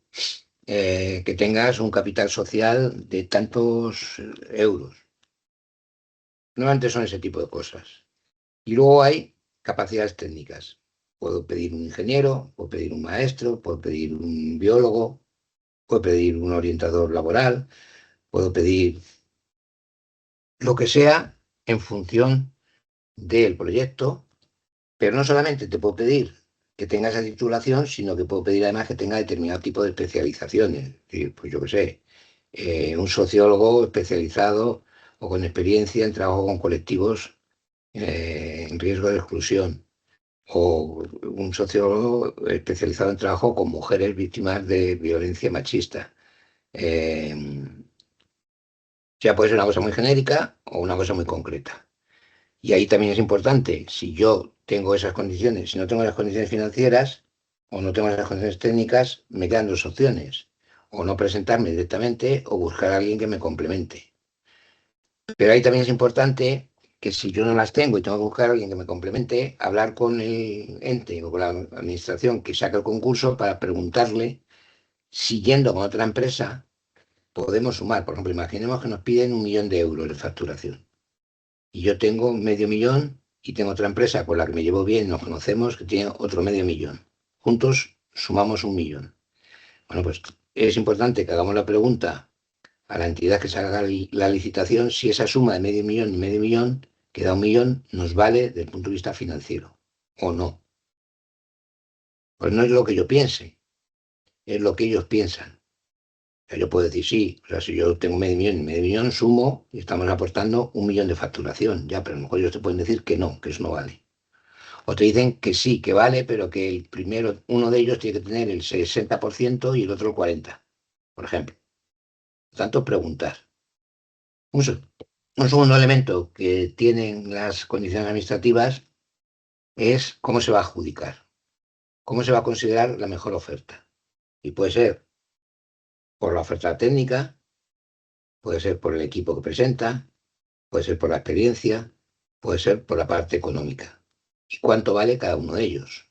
que tengas un capital social de tantos euros. Normalmente son ese tipo de cosas. Y luego hay capacidades técnicas. Puedo pedir un ingeniero, puedo pedir un maestro, puedo pedir un biólogo, puedo pedir un orientador laboral, puedo pedir lo que sea en función del proyecto, pero no solamente te puedo pedir que tenga esa titulación, sino que puedo pedir además que tenga determinado tipo de especializaciones. Es decir, pues yo qué sé, un sociólogo especializado o con experiencia en trabajo con colectivos en riesgo de exclusión, o un sociólogo especializado en trabajo con mujeres víctimas de violencia machista. Ya puede ser una cosa muy genérica o una cosa muy concreta. Y ahí también es importante, si yo tengo esas condiciones, si no tengo las condiciones financieras o no tengo las condiciones técnicas, me quedan 2 opciones. O no presentarme directamente o buscar a alguien que me complemente. Pero ahí también es importante que si yo no las tengo y tengo que buscar a alguien que me complemente, hablar con el ente o con la administración que saca el concurso para preguntarle si yendo con otra empresa podemos sumar. Por ejemplo, imaginemos que nos piden 1 millón de euros de facturación. Y yo tengo 500.000 y tengo otra empresa con la que me llevo bien, nos conocemos, que tiene otro 500.000. Juntos sumamos 1 millón. Bueno, pues es importante que hagamos la pregunta a la entidad que se haga la licitación si esa suma de 500.000 y 500.000, que da 1 millón, nos vale desde el punto de vista financiero o no. Pues no es lo que yo piense, es lo que ellos piensan. O sea, yo puedo decir sí, o sea, si yo tengo 500.000 y 500.000, sumo y estamos aportando 1 millón de facturación, ya, pero a lo mejor ellos te pueden decir que eso no vale. O te dicen que sí, que vale, pero que el primero, uno de ellos tiene que tener el 60% y el otro el 40%, por ejemplo. Por tanto, preguntar. Un segundo elemento que tienen las condiciones administrativas es cómo se va a adjudicar, cómo se va a considerar la mejor oferta. Y puede ser por la oferta técnica, puede ser por el equipo que presenta, puede ser por la experiencia, puede ser por la parte económica. ¿Y cuánto vale cada uno de ellos?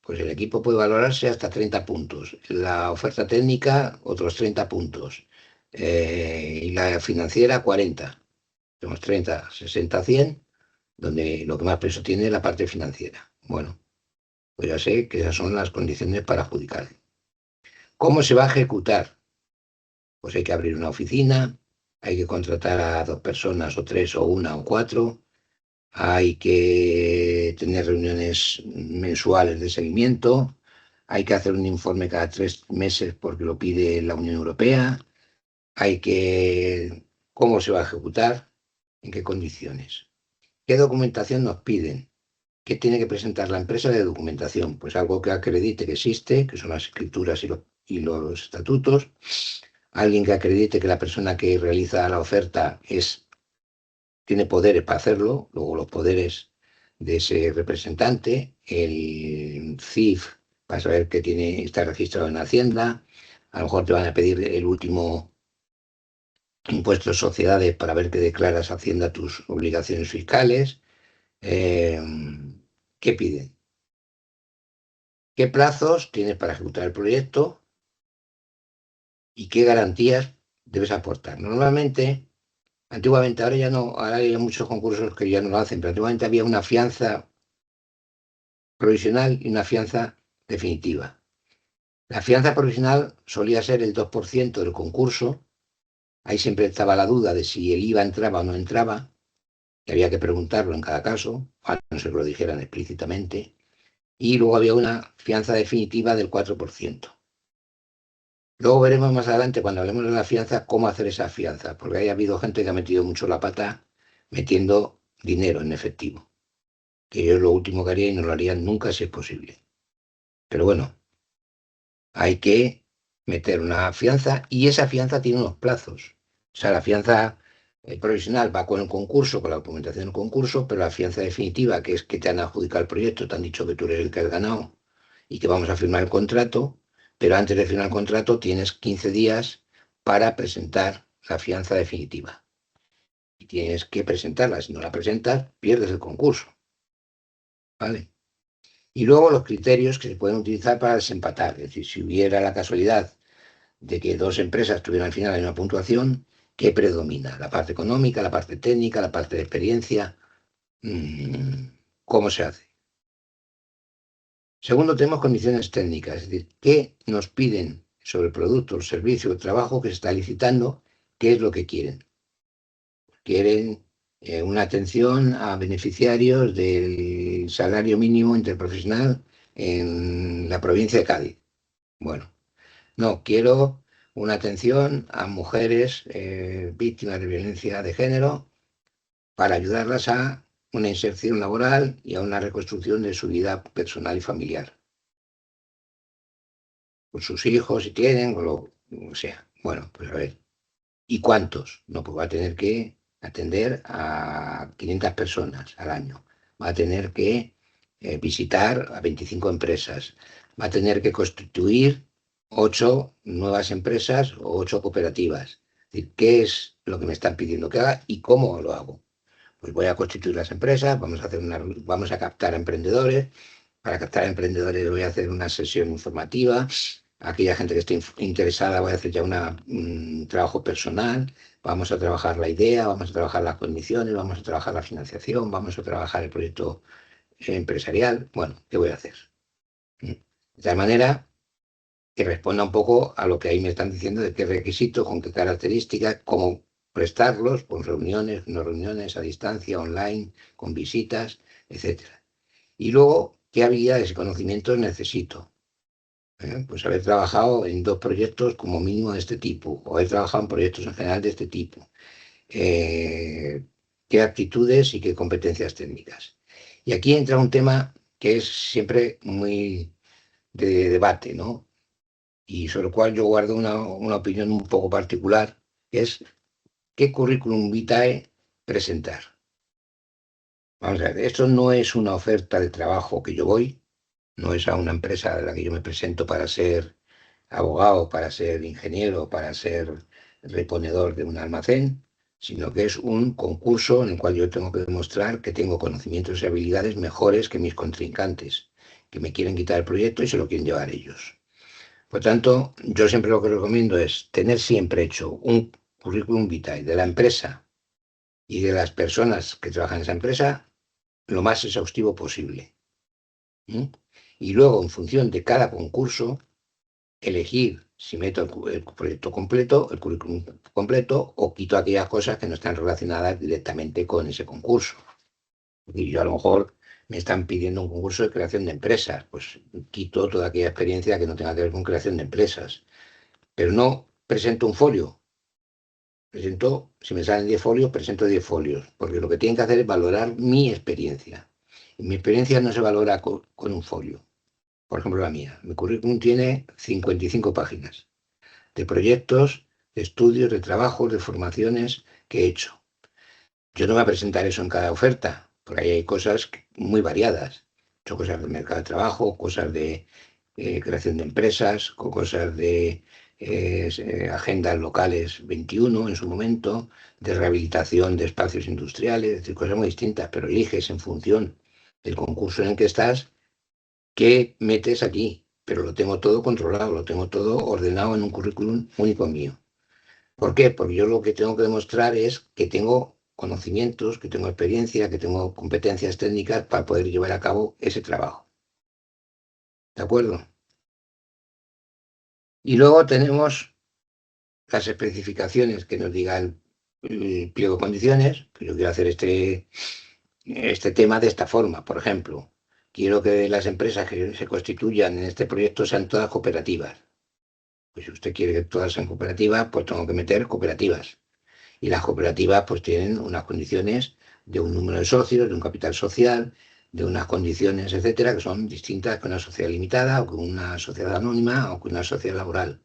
Pues el equipo puede valorarse hasta 30 puntos, la oferta técnica otros 30 puntos y la financiera 40. Tenemos 30, 60, 100, donde lo que más peso tiene es la parte financiera. Bueno, pues ya sé que esas son las condiciones para adjudicar. ¿Cómo se va a ejecutar? Pues hay que abrir una oficina, hay que contratar a 2 personas o 3 o 1 o 4, hay que tener reuniones mensuales de seguimiento, hay que hacer un informe cada 3 meses porque lo pide la Unión Europea, hay que... ¿Cómo se va a ejecutar? ¿En qué condiciones? ¿Qué documentación nos piden? ¿Qué tiene que presentar la empresa de documentación? Pues algo que acredite que existe, que son las escrituras y los estatutos, alguien que acredite que la persona que realiza la oferta tiene poderes para hacerlo, luego los poderes de ese representante, el CIF para saber que está registrado en Hacienda, a lo mejor te van a pedir el último impuesto de sociedades para ver que declaras Hacienda tus obligaciones fiscales. ¿Qué piden? ¿Qué plazos tienes para ejecutar el proyecto? ¿Y qué garantías debes aportar? Normalmente, antiguamente, ahora ya no, ahora hay muchos concursos que ya no lo hacen, pero antiguamente había una fianza provisional y una fianza definitiva. La fianza provisional solía ser el 2% del concurso. Ahí siempre estaba la duda de si el IVA entraba o no entraba, que había que preguntarlo en cada caso, a no ser que lo dijeran explícitamente. Y luego había una fianza definitiva del 4%. Luego veremos más adelante, cuando hablemos de la fianza, cómo hacer esa fianza, porque ha habido gente que ha metido mucho la pata metiendo dinero en efectivo, que yo es lo último que haría y no lo haría nunca si es posible. Pero bueno, hay que meter una fianza y esa fianza tiene unos plazos. O sea, la fianza provisional va con el concurso, con la documentación del concurso, pero la fianza definitiva, que es que te han adjudicado el proyecto, te han dicho que tú eres el que has ganado y que vamos a firmar el contrato, pero antes de firmar el contrato tienes 15 días para presentar la fianza definitiva. Y tienes que presentarla. Si no la presentas, pierdes el concurso. ¿Vale? Y luego los criterios que se pueden utilizar para desempatar. Es decir, si hubiera la casualidad de que 2 empresas tuvieran al final la misma puntuación, ¿qué predomina? La parte económica, la parte técnica, la parte de experiencia. ¿Cómo se hace? Segundo, tenemos condiciones técnicas, es decir, ¿qué nos piden sobre el producto, el servicio, el trabajo que se está licitando? ¿Qué es lo que quieren? Quieren una atención a beneficiarios del salario mínimo interprofesional en la provincia de Cádiz. Bueno, no, quiero una atención a mujeres víctimas de violencia de género para ayudarlas a una inserción laboral y a una reconstrucción de su vida personal y familiar. Con sus hijos, si tienen, o lo sea. Bueno, pues a ver. ¿Y cuántos? No, pues va a tener que atender a 500 personas al año. Va a tener que visitar a 25 empresas. Va a tener que constituir 8 nuevas empresas o 8 cooperativas. Es decir, ¿qué es lo que me están pidiendo que haga y cómo lo hago? Pues voy a constituir las empresas, vamos a captar a emprendedores. Para captar a emprendedores voy a hacer una sesión informativa. Aquella gente que esté interesada voy a hacer ya un trabajo personal. Vamos a trabajar la idea, vamos a trabajar las condiciones, vamos a trabajar la financiación, vamos a trabajar el proyecto empresarial. Bueno, ¿qué voy a hacer? De tal manera que responda un poco a lo que ahí me están diciendo de qué requisitos, con qué características, cómo prestarlos, con reuniones, no reuniones, a distancia, online, con visitas, etcétera. Y luego, ¿qué habilidades y conocimientos necesito? Pues haber trabajado en 2 proyectos como mínimo de este tipo, o haber trabajado en proyectos en general de este tipo. ¿Qué aptitudes y qué competencias técnicas? Y aquí entra un tema que es siempre muy de debate, ¿no? Y sobre el cual yo guardo una opinión un poco particular, que es qué currículum vitae presentar. Vamos a ver, esto no es una oferta de trabajo que yo voy, no es a una empresa a la que yo me presento para ser abogado, para ser ingeniero, para ser reponedor de un almacén, sino que es un concurso en el cual yo tengo que demostrar que tengo conocimientos y habilidades mejores que mis contrincantes, que me quieren quitar el proyecto y se lo quieren llevar ellos. Por tanto, yo siempre lo que recomiendo es tener siempre hecho un currículum vitae de la empresa y de las personas que trabajan en esa empresa lo más exhaustivo posible. Y luego, en función de cada concurso, elegir si meto el proyecto completo, el currículum completo, o quito aquellas cosas que no están relacionadas directamente con ese concurso. Y yo a lo mejor me están pidiendo un concurso de creación de empresas, pues quito toda aquella experiencia que no tenga que ver con creación de empresas. Pero no presento un folio. Si me salen 10 folios, presento 10 folios, porque lo que tienen que hacer es valorar mi experiencia. Y mi experiencia no se valora con un folio. Por ejemplo, la mía. Mi currículum tiene 55 páginas de proyectos, de estudios, de trabajos, de formaciones que he hecho. Yo no voy a presentar eso en cada oferta, porque ahí hay cosas muy variadas. He hecho cosas del mercado de trabajo, cosas de creación de empresas, cosas de agendas locales 21 en su momento, de rehabilitación de espacios industriales, es decir, cosas muy distintas, pero eliges en función del concurso en el que estás qué metes aquí, pero lo tengo todo controlado, lo tengo todo ordenado en un currículum único mío. ¿Por qué? Porque yo lo que tengo que demostrar es que tengo conocimientos, que tengo experiencia, que tengo competencias técnicas para poder llevar a cabo ese trabajo. ¿De acuerdo? Y luego tenemos las especificaciones que nos diga el pliego de condiciones, que yo quiero hacer este tema de esta forma. Por ejemplo, quiero que las empresas que se constituyan en este proyecto sean todas cooperativas. Pues si usted quiere que todas sean cooperativas, pues tengo que meter cooperativas. Y las cooperativas pues tienen unas condiciones de un número de socios, de un capital social, de unas condiciones, etcétera, que son distintas que una sociedad limitada o que una sociedad anónima o que una sociedad laboral.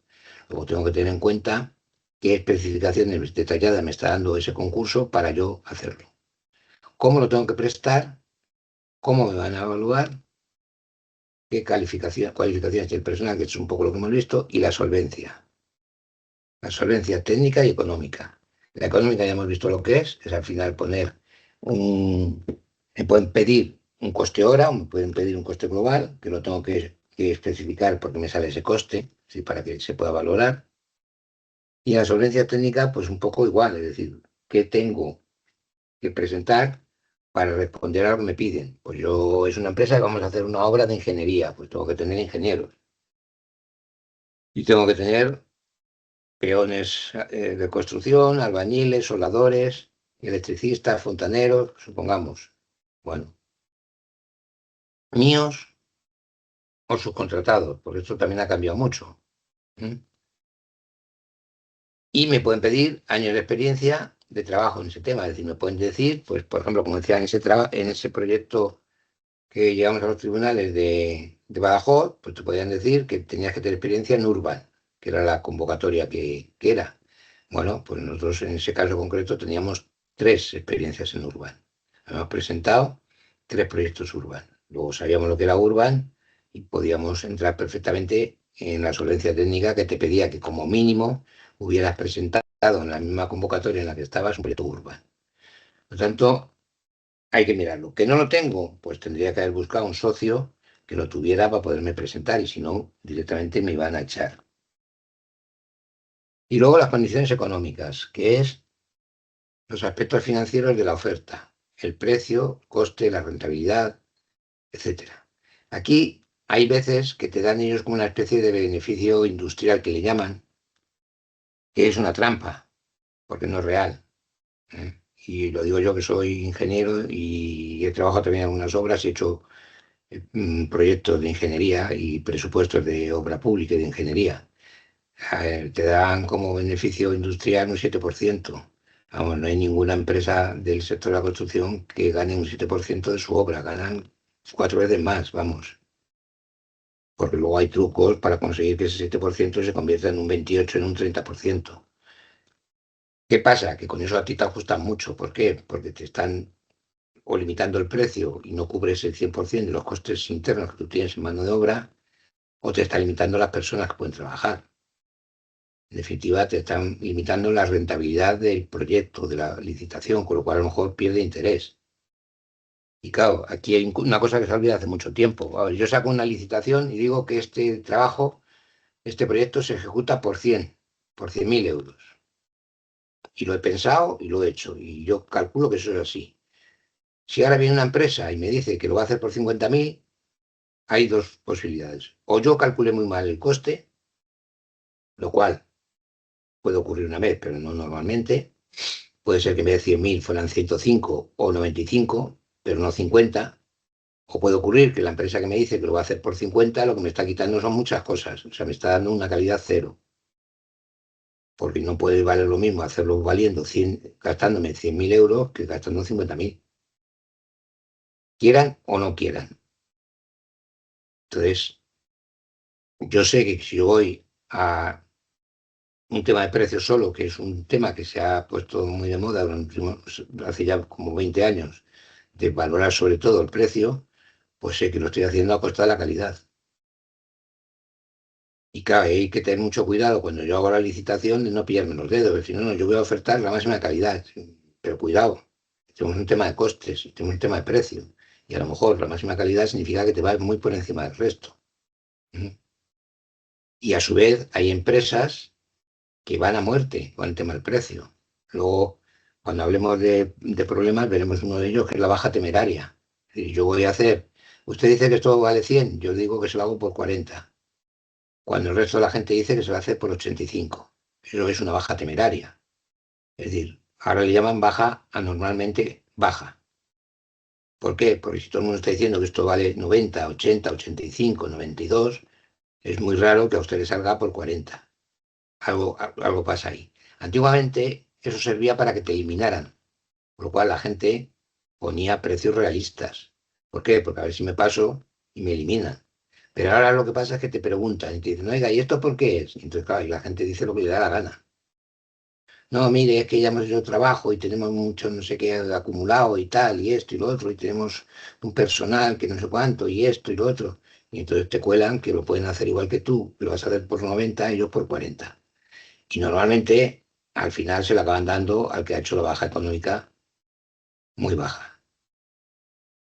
Luego tengo que tener en cuenta qué especificaciones detalladas me está dando ese concurso para yo hacerlo. ¿Cómo lo tengo que prestar? ¿Cómo me van a evaluar? ¿Qué cualificaciones tiene el personal? Que es un poco lo que hemos visto. Y la solvencia. La solvencia técnica y económica. La económica ya hemos visto lo que es al final poner me pueden pedir un coste hora o me pueden pedir un coste global, que lo tengo que especificar porque me sale ese coste, ¿sí? Para que se pueda valorar. Y la solvencia técnica, pues un poco igual, es decir, ¿qué tengo que presentar para responder a lo que me piden? Pues yo, es una empresa que vamos a hacer una obra de ingeniería, pues tengo que tener ingenieros. Y tengo que tener peones de construcción, albañiles, soldadores, electricistas, fontaneros, supongamos. Bueno, míos o subcontratados, porque esto también ha cambiado mucho. Y me pueden pedir años de experiencia de trabajo en ese tema. Es decir, me pueden decir, pues, por ejemplo, como decía en ese proyecto que llevamos a los tribunales de Badajoz, pues te podían decir que tenías que tener experiencia en Urban, que era la convocatoria que era. Bueno, pues nosotros en ese caso concreto teníamos 3 experiencias en Urban. Habíamos presentado 3 proyectos Urban. Luego sabíamos lo que era Urban y podíamos entrar perfectamente en la solvencia técnica que te pedía que como mínimo hubieras presentado en la misma convocatoria en la que estabas un proyecto Urban. Por lo tanto, hay que mirarlo. ¿Que no lo tengo? Pues tendría que haber buscado un socio que lo tuviera para poderme presentar y si no, directamente me iban a echar. Y luego las condiciones económicas, que es los aspectos financieros de la oferta, el precio, coste, la rentabilidad, etcétera. Aquí hay veces que te dan ellos como una especie de beneficio industrial que le llaman, que es una trampa, porque no es real. Y lo digo yo que soy ingeniero y he trabajado también en algunas obras y he hecho proyectos de ingeniería y presupuestos de obra pública y de ingeniería. Te dan como beneficio industrial un 7%. Vamos, no hay ninguna empresa del sector de la construcción que gane un 7% de su obra, ganan 4 veces más, vamos. Porque luego hay trucos para conseguir que ese 7% se convierta en un 28%, en un 30%. ¿Qué pasa? Que con eso a ti te ajustan mucho. ¿Por qué? Porque te están o limitando el precio y no cubres el 100% de los costes internos que tú tienes en mano de obra, o te está limitando las personas que pueden trabajar. En definitiva, te están limitando la rentabilidad del proyecto, de la licitación, con lo cual a lo mejor pierde interés. Y claro, aquí hay una cosa que se olvida hace mucho tiempo. A ver, yo saco una licitación y digo que este trabajo, este proyecto se ejecuta por 100.000 euros. Y lo he pensado y lo he hecho. Y yo calculo que eso es así. Si ahora viene una empresa y me dice que lo va a hacer por 50.000, hay dos posibilidades. O yo calculé muy mal el coste, lo cual puede ocurrir una vez, pero no normalmente. Puede ser que en vez de 100.000 fueran 105 o 95, pero no 50. O puede ocurrir que la empresa que me dice que lo va a hacer por 50, lo que me está quitando son muchas cosas. O sea, me está dando una calidad cero. Porque no puede valer lo mismo hacerlo valiendo 100, gastándome 100.000 euros que gastando 50.000. Quieran o no quieran. Entonces, yo sé que si yo voy a un tema de precios solo, que es un tema que se ha puesto muy de moda hace ya como 20 años, de valorar sobre todo el precio, pues sé que lo estoy haciendo a costa de la calidad. Y claro, hay que tener mucho cuidado cuando yo hago la licitación de no pillarme los dedos, porque si no, no, yo voy a ofertar la máxima calidad, pero cuidado, tenemos un tema de costes, tenemos un tema de precio, y a lo mejor la máxima calidad significa que te va muy por encima del resto. Y a su vez hay empresas que van a muerte con el tema del precio. Luego, cuando hablemos de problemas, veremos uno de ellos, que es la baja temeraria. Es decir, yo voy a hacer, usted dice que esto vale 100, yo digo que se lo hago por 40, cuando el resto de la gente dice que se lo hace por 85. Eso es una baja temeraria. Es decir, ahora le llaman baja anormalmente baja. ¿Por qué? Porque si todo el mundo está diciendo que esto vale 90, 80, 85, 92, es muy raro que a usted le salga por 40. Algo pasa ahí. Antiguamente eso servía para que te eliminaran, por lo cual la gente ponía precios realistas. ¿Por qué? Porque a ver si me paso y me eliminan. Pero ahora lo que pasa es que te preguntan y te dicen, oiga, ¿y esto por qué es? Y entonces, claro, y la gente dice lo que le da la gana. No, mire, es que ya hemos hecho trabajo y tenemos mucho no sé qué acumulado y tal, y esto y lo otro, y tenemos un personal que no sé cuánto, y esto y lo otro. Y entonces te cuelan que lo pueden hacer igual que tú, que lo vas a hacer por 90, ellos por 40. Y normalmente al final se le acaban dando al que ha hecho la baja económica muy baja.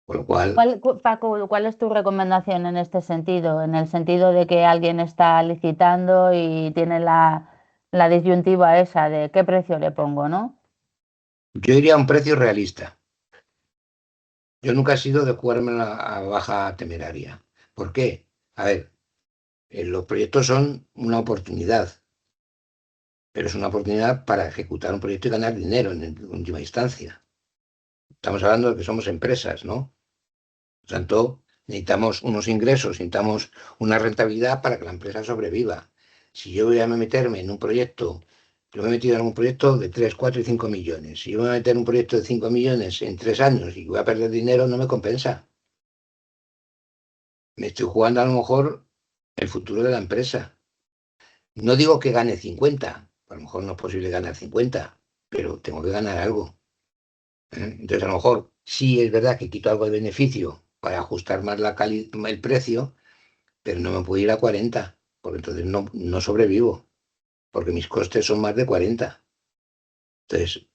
Con lo cual, Paco, ¿cuál es tu recomendación en este sentido? En el sentido de que alguien está licitando y tiene la disyuntiva esa de qué precio le pongo, ¿no? yo iría a un precio realista. Yo nunca he sido de jugarme a baja temeraria. ¿Por qué? A ver, los proyectos son una oportunidad, pero es una oportunidad para ejecutar un proyecto y ganar dinero en última instancia. Estamos hablando de que somos empresas, ¿no? Por tanto, necesitamos unos ingresos, necesitamos una rentabilidad para que la empresa sobreviva. Si yo voy a meterme en un proyecto, yo me he metido en un proyecto de 3, 4 y 5 millones. Si yo me voy a meter en un proyecto de 5 millones en 3 años y voy a perder dinero, no me compensa. Me estoy jugando a lo mejor el futuro de la empresa. No digo que gane 50, a lo mejor no es posible ganar 50, pero tengo que ganar algo. Entonces, a lo mejor sí es verdad que quito algo de beneficio para ajustar más el precio, pero no me puedo ir a 40, porque entonces no sobrevivo, porque mis costes son más de 40. Entonces,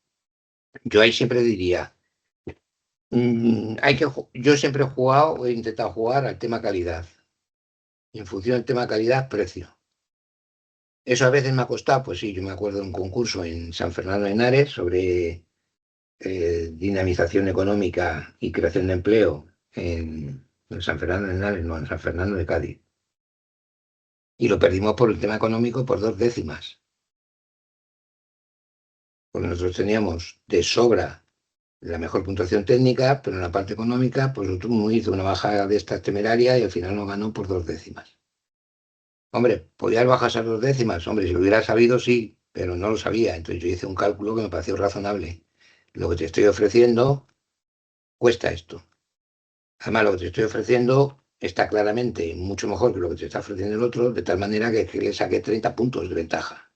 yo ahí siempre diría, yo siempre he jugado o he intentado jugar al tema calidad. Y en función del tema calidad, precio. Eso a veces me ha costado, pues sí, yo me acuerdo de un concurso en San Fernando de Henares sobre dinamización económica y creación de empleo en San Fernando de Henares, no, en San Fernando de Cádiz. Y lo perdimos por el tema económico por 2 décimas. Porque nosotros teníamos de sobra la mejor puntuación técnica, pero en la parte económica, pues uno hizo una bajada de estas temeraria y al final nos ganó por 2 décimas. Hombre, ¿podías bajar esas 2 décimas? Hombre, si lo hubiera sabido, sí, pero no lo sabía. Entonces yo hice un cálculo que me pareció razonable. Lo que te estoy ofreciendo cuesta esto. Además, lo que te estoy ofreciendo está claramente mucho mejor que lo que te está ofreciendo el otro, de tal manera que le saqué 30 puntos de ventaja.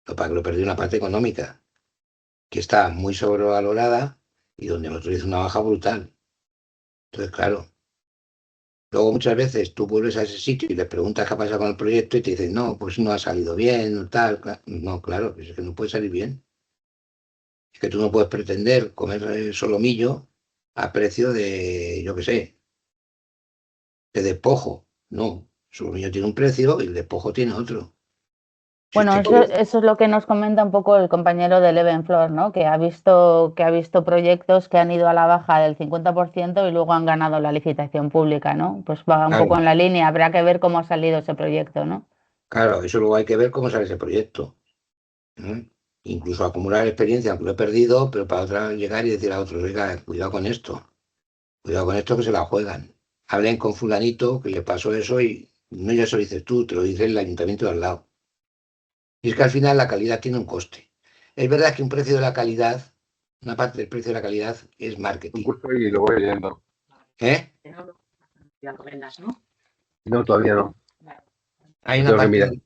Lo para que lo perdí una parte económica. que está muy sobrevalorada y donde nosotros hizo una baja brutal. Entonces, claro, luego muchas veces tú vuelves a ese sitio y le preguntas qué ha pasado con el proyecto y te dicen, no, pues no ha salido bien, o tal. No, claro, es que no puede salir bien. Es que tú no puedes pretender comer solomillo a precio de, yo qué sé, de despojo. No, el solomillo tiene un precio y el despojo tiene otro. Si Bueno, usted quiere, eso es lo que nos comenta un poco el compañero de Levenflor, ¿no? Que ha visto proyectos que han ido a la baja del 50% y luego han ganado la licitación pública, ¿no? Pues va un poco claro, en la línea, habrá que ver cómo ha salido ese proyecto, ¿no? claro, eso luego hay que ver cómo sale ese proyecto. ¿Eh? Incluso acumular experiencia, aunque lo he perdido, pero para otra llegar y decir a otros, oiga, cuidado con esto que se la juegan. Hablen con fulanito que le pasó eso y no ya se lo dices tú, te lo dice el ayuntamiento de al lado. Y es que al final la calidad tiene un coste. Es verdad que un precio de la calidad, una parte del precio de la calidad es Un marketing. curso y lo voy leyendo. ¿Eh? No, todavía no. Hay Lo una tengo que mirar. parte,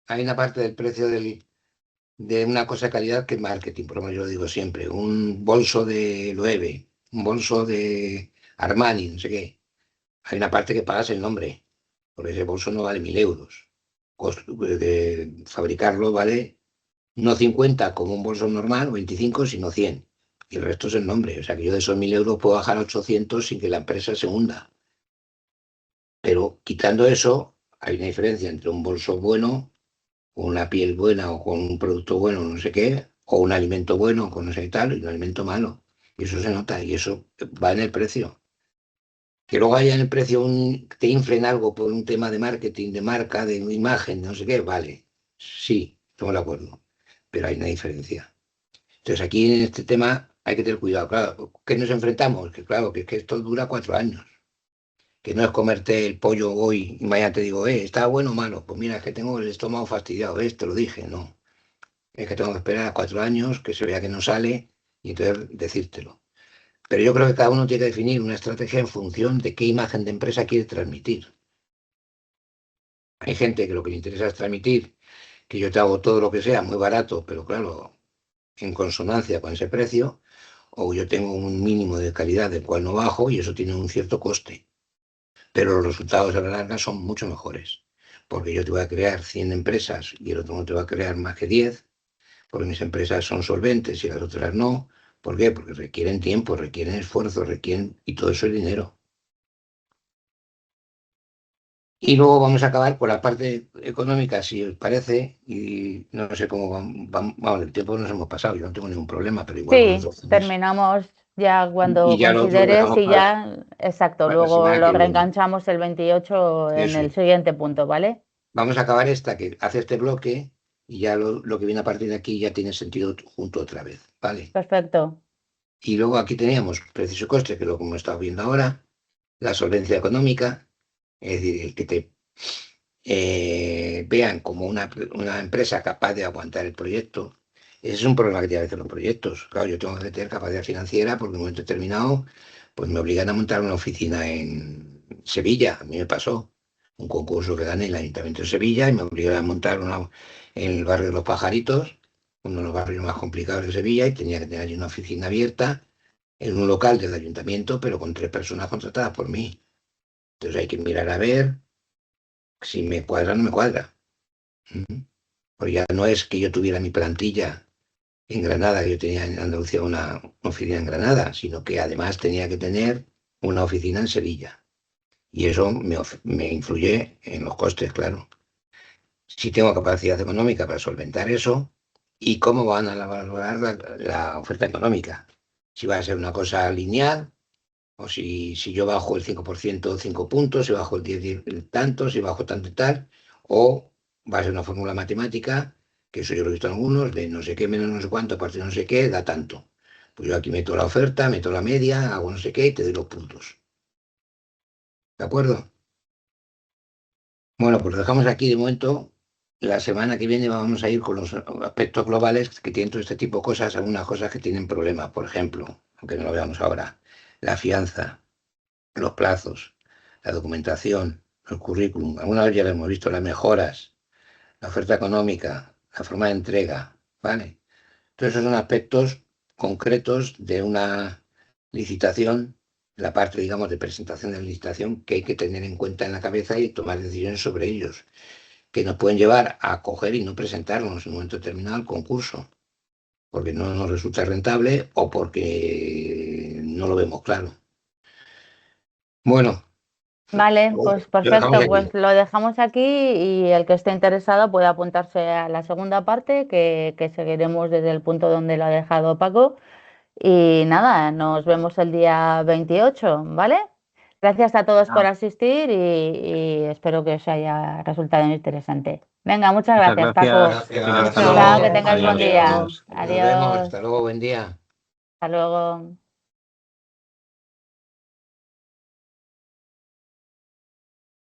hay una parte del precio de una cosa de calidad que es marketing, por lo menos yo lo digo siempre. Un bolso de Loewe, un bolso de Armani, no sé qué. Hay una parte que pagas el nombre, porque ese bolso no vale 1.000 euros. De fabricarlo vale no 50 como un bolso normal, o 25, sino 100. Y el resto es el nombre. O sea que yo de esos 1.000 euros puedo bajar a 800 sin que la empresa se hunda. Pero quitando eso, hay una diferencia entre un bolso bueno, con una piel buena o con un producto bueno, no sé qué, o un alimento bueno con no sé qué tal, y un alimento malo. Y eso se nota y eso va en el precio. Que luego haya en el precio te inflen algo por un tema de marketing, de marca, de imagen, de no sé qué, vale. Sí, estamos de acuerdo. Pero hay una diferencia. Entonces aquí en este tema hay que tener cuidado. Claro, ¿qué nos enfrentamos? Que claro, que es que esto dura 4 años. Que no es comerte el pollo hoy y mañana te digo, ¿está bueno o malo? Pues mira, es que tengo el estómago fastidiado, te lo dije, no. Es que tengo que esperar a 4 años, que se vea que no sale y entonces decírtelo. Pero yo creo que cada uno tiene que definir una estrategia en función de qué imagen de empresa quiere transmitir. Hay gente que lo que le interesa es transmitir que yo te hago todo lo que sea muy barato, pero claro, en consonancia con ese precio, o yo tengo un mínimo de calidad del cual no bajo y eso tiene un cierto coste. Pero los resultados a la larga son mucho mejores, porque yo te voy a crear 100 empresas y el otro no te va a crear más que 10, porque mis empresas son solventes y las otras no. ¿Por qué? Porque requieren tiempo, requieren esfuerzo, requieren, y todo eso es dinero. Y luego vamos a acabar con la parte económica, si os parece, y no sé cómo vamos, el tiempo nos hemos pasado, yo no tengo ningún problema, pero igual Sí, vosotros tenéis. terminamos ya Y cuando ya lo otro lo consideres dejamos y ya, exacto, para la luego semana lo que viene. reenganchamos el 28 en Eso el es. siguiente punto, ¿vale? Vamos a acabar esta que hace este bloque y ya lo que viene a partir de aquí ya tiene sentido junto otra vez, ¿vale? Perfecto. Y luego aquí teníamos precios y costes, que es lo que hemos estado viendo ahora, la solvencia económica, es decir, el que te vean como una empresa capaz de aguantar el proyecto. Ese es un problema que tiene a veces los proyectos. Claro, yo tengo que tener capacidad financiera porque en un momento determinado pues me obligan a montar una oficina en Sevilla. A mí me pasó un concurso que gané en el Ayuntamiento de Sevilla y me obligaron a montar una en el barrio de Los Pajaritos, uno de los barrios más complicados de Sevilla, y tenía que tener allí una oficina abierta en un local del ayuntamiento, pero con 3 personas contratadas por mí. Entonces hay que mirar a ver si me cuadra o no me cuadra. Ujú. Pues ya no es que yo tuviera mi plantilla en Granada, que yo tenía en Andalucía una oficina en Granada, sino que además tenía que tener una oficina en Sevilla. Y eso me influye en los costes, claro. Si tengo capacidad económica para solventar eso, ¿y cómo van a valorar la oferta económica? Si va a ser una cosa lineal, o si yo bajo el 5%, 5 puntos, si bajo el 10 tanto, si bajo tanto y tal, o va a ser una fórmula matemática, que eso yo lo he visto en algunos, de no sé qué menos no sé cuánto, a partir de no sé qué, da tanto. Pues yo aquí meto la oferta, meto la media, hago no sé qué y te doy los puntos. ¿De acuerdo? Bueno, pues lo dejamos aquí de momento. La semana que viene vamos a ir con los aspectos globales que tienen todo este tipo de cosas, algunas cosas que tienen problemas, por ejemplo, aunque no lo veamos ahora, la fianza, los plazos, la documentación, el currículum. Alguna vez ya lo hemos visto, las mejoras, la oferta económica, la forma de entrega, ¿vale? Entonces, son aspectos concretos de una licitación, la parte, digamos, de presentación de la licitación, que hay que tener en cuenta en la cabeza y tomar decisiones sobre ellos, que nos pueden llevar a coger y no presentarnos en un momento determinado al concurso, porque no nos resulta rentable o porque no lo vemos claro. Bueno, Vale, pues lo dejamos perfecto, aquí. pues lo dejamos aquí y el que esté interesado puede apuntarse a la segunda parte que seguiremos desde el punto donde lo ha dejado Paco. Y nada, nos vemos el día 28, ¿vale? Gracias a todos por asistir y espero que os haya resultado interesante. Venga, muchas Muchas gracias, Paco. gracias. Hasta Chao, luego. que tengáis buen día. Nos vemos. Adiós. Hasta luego, buen día. Hasta luego.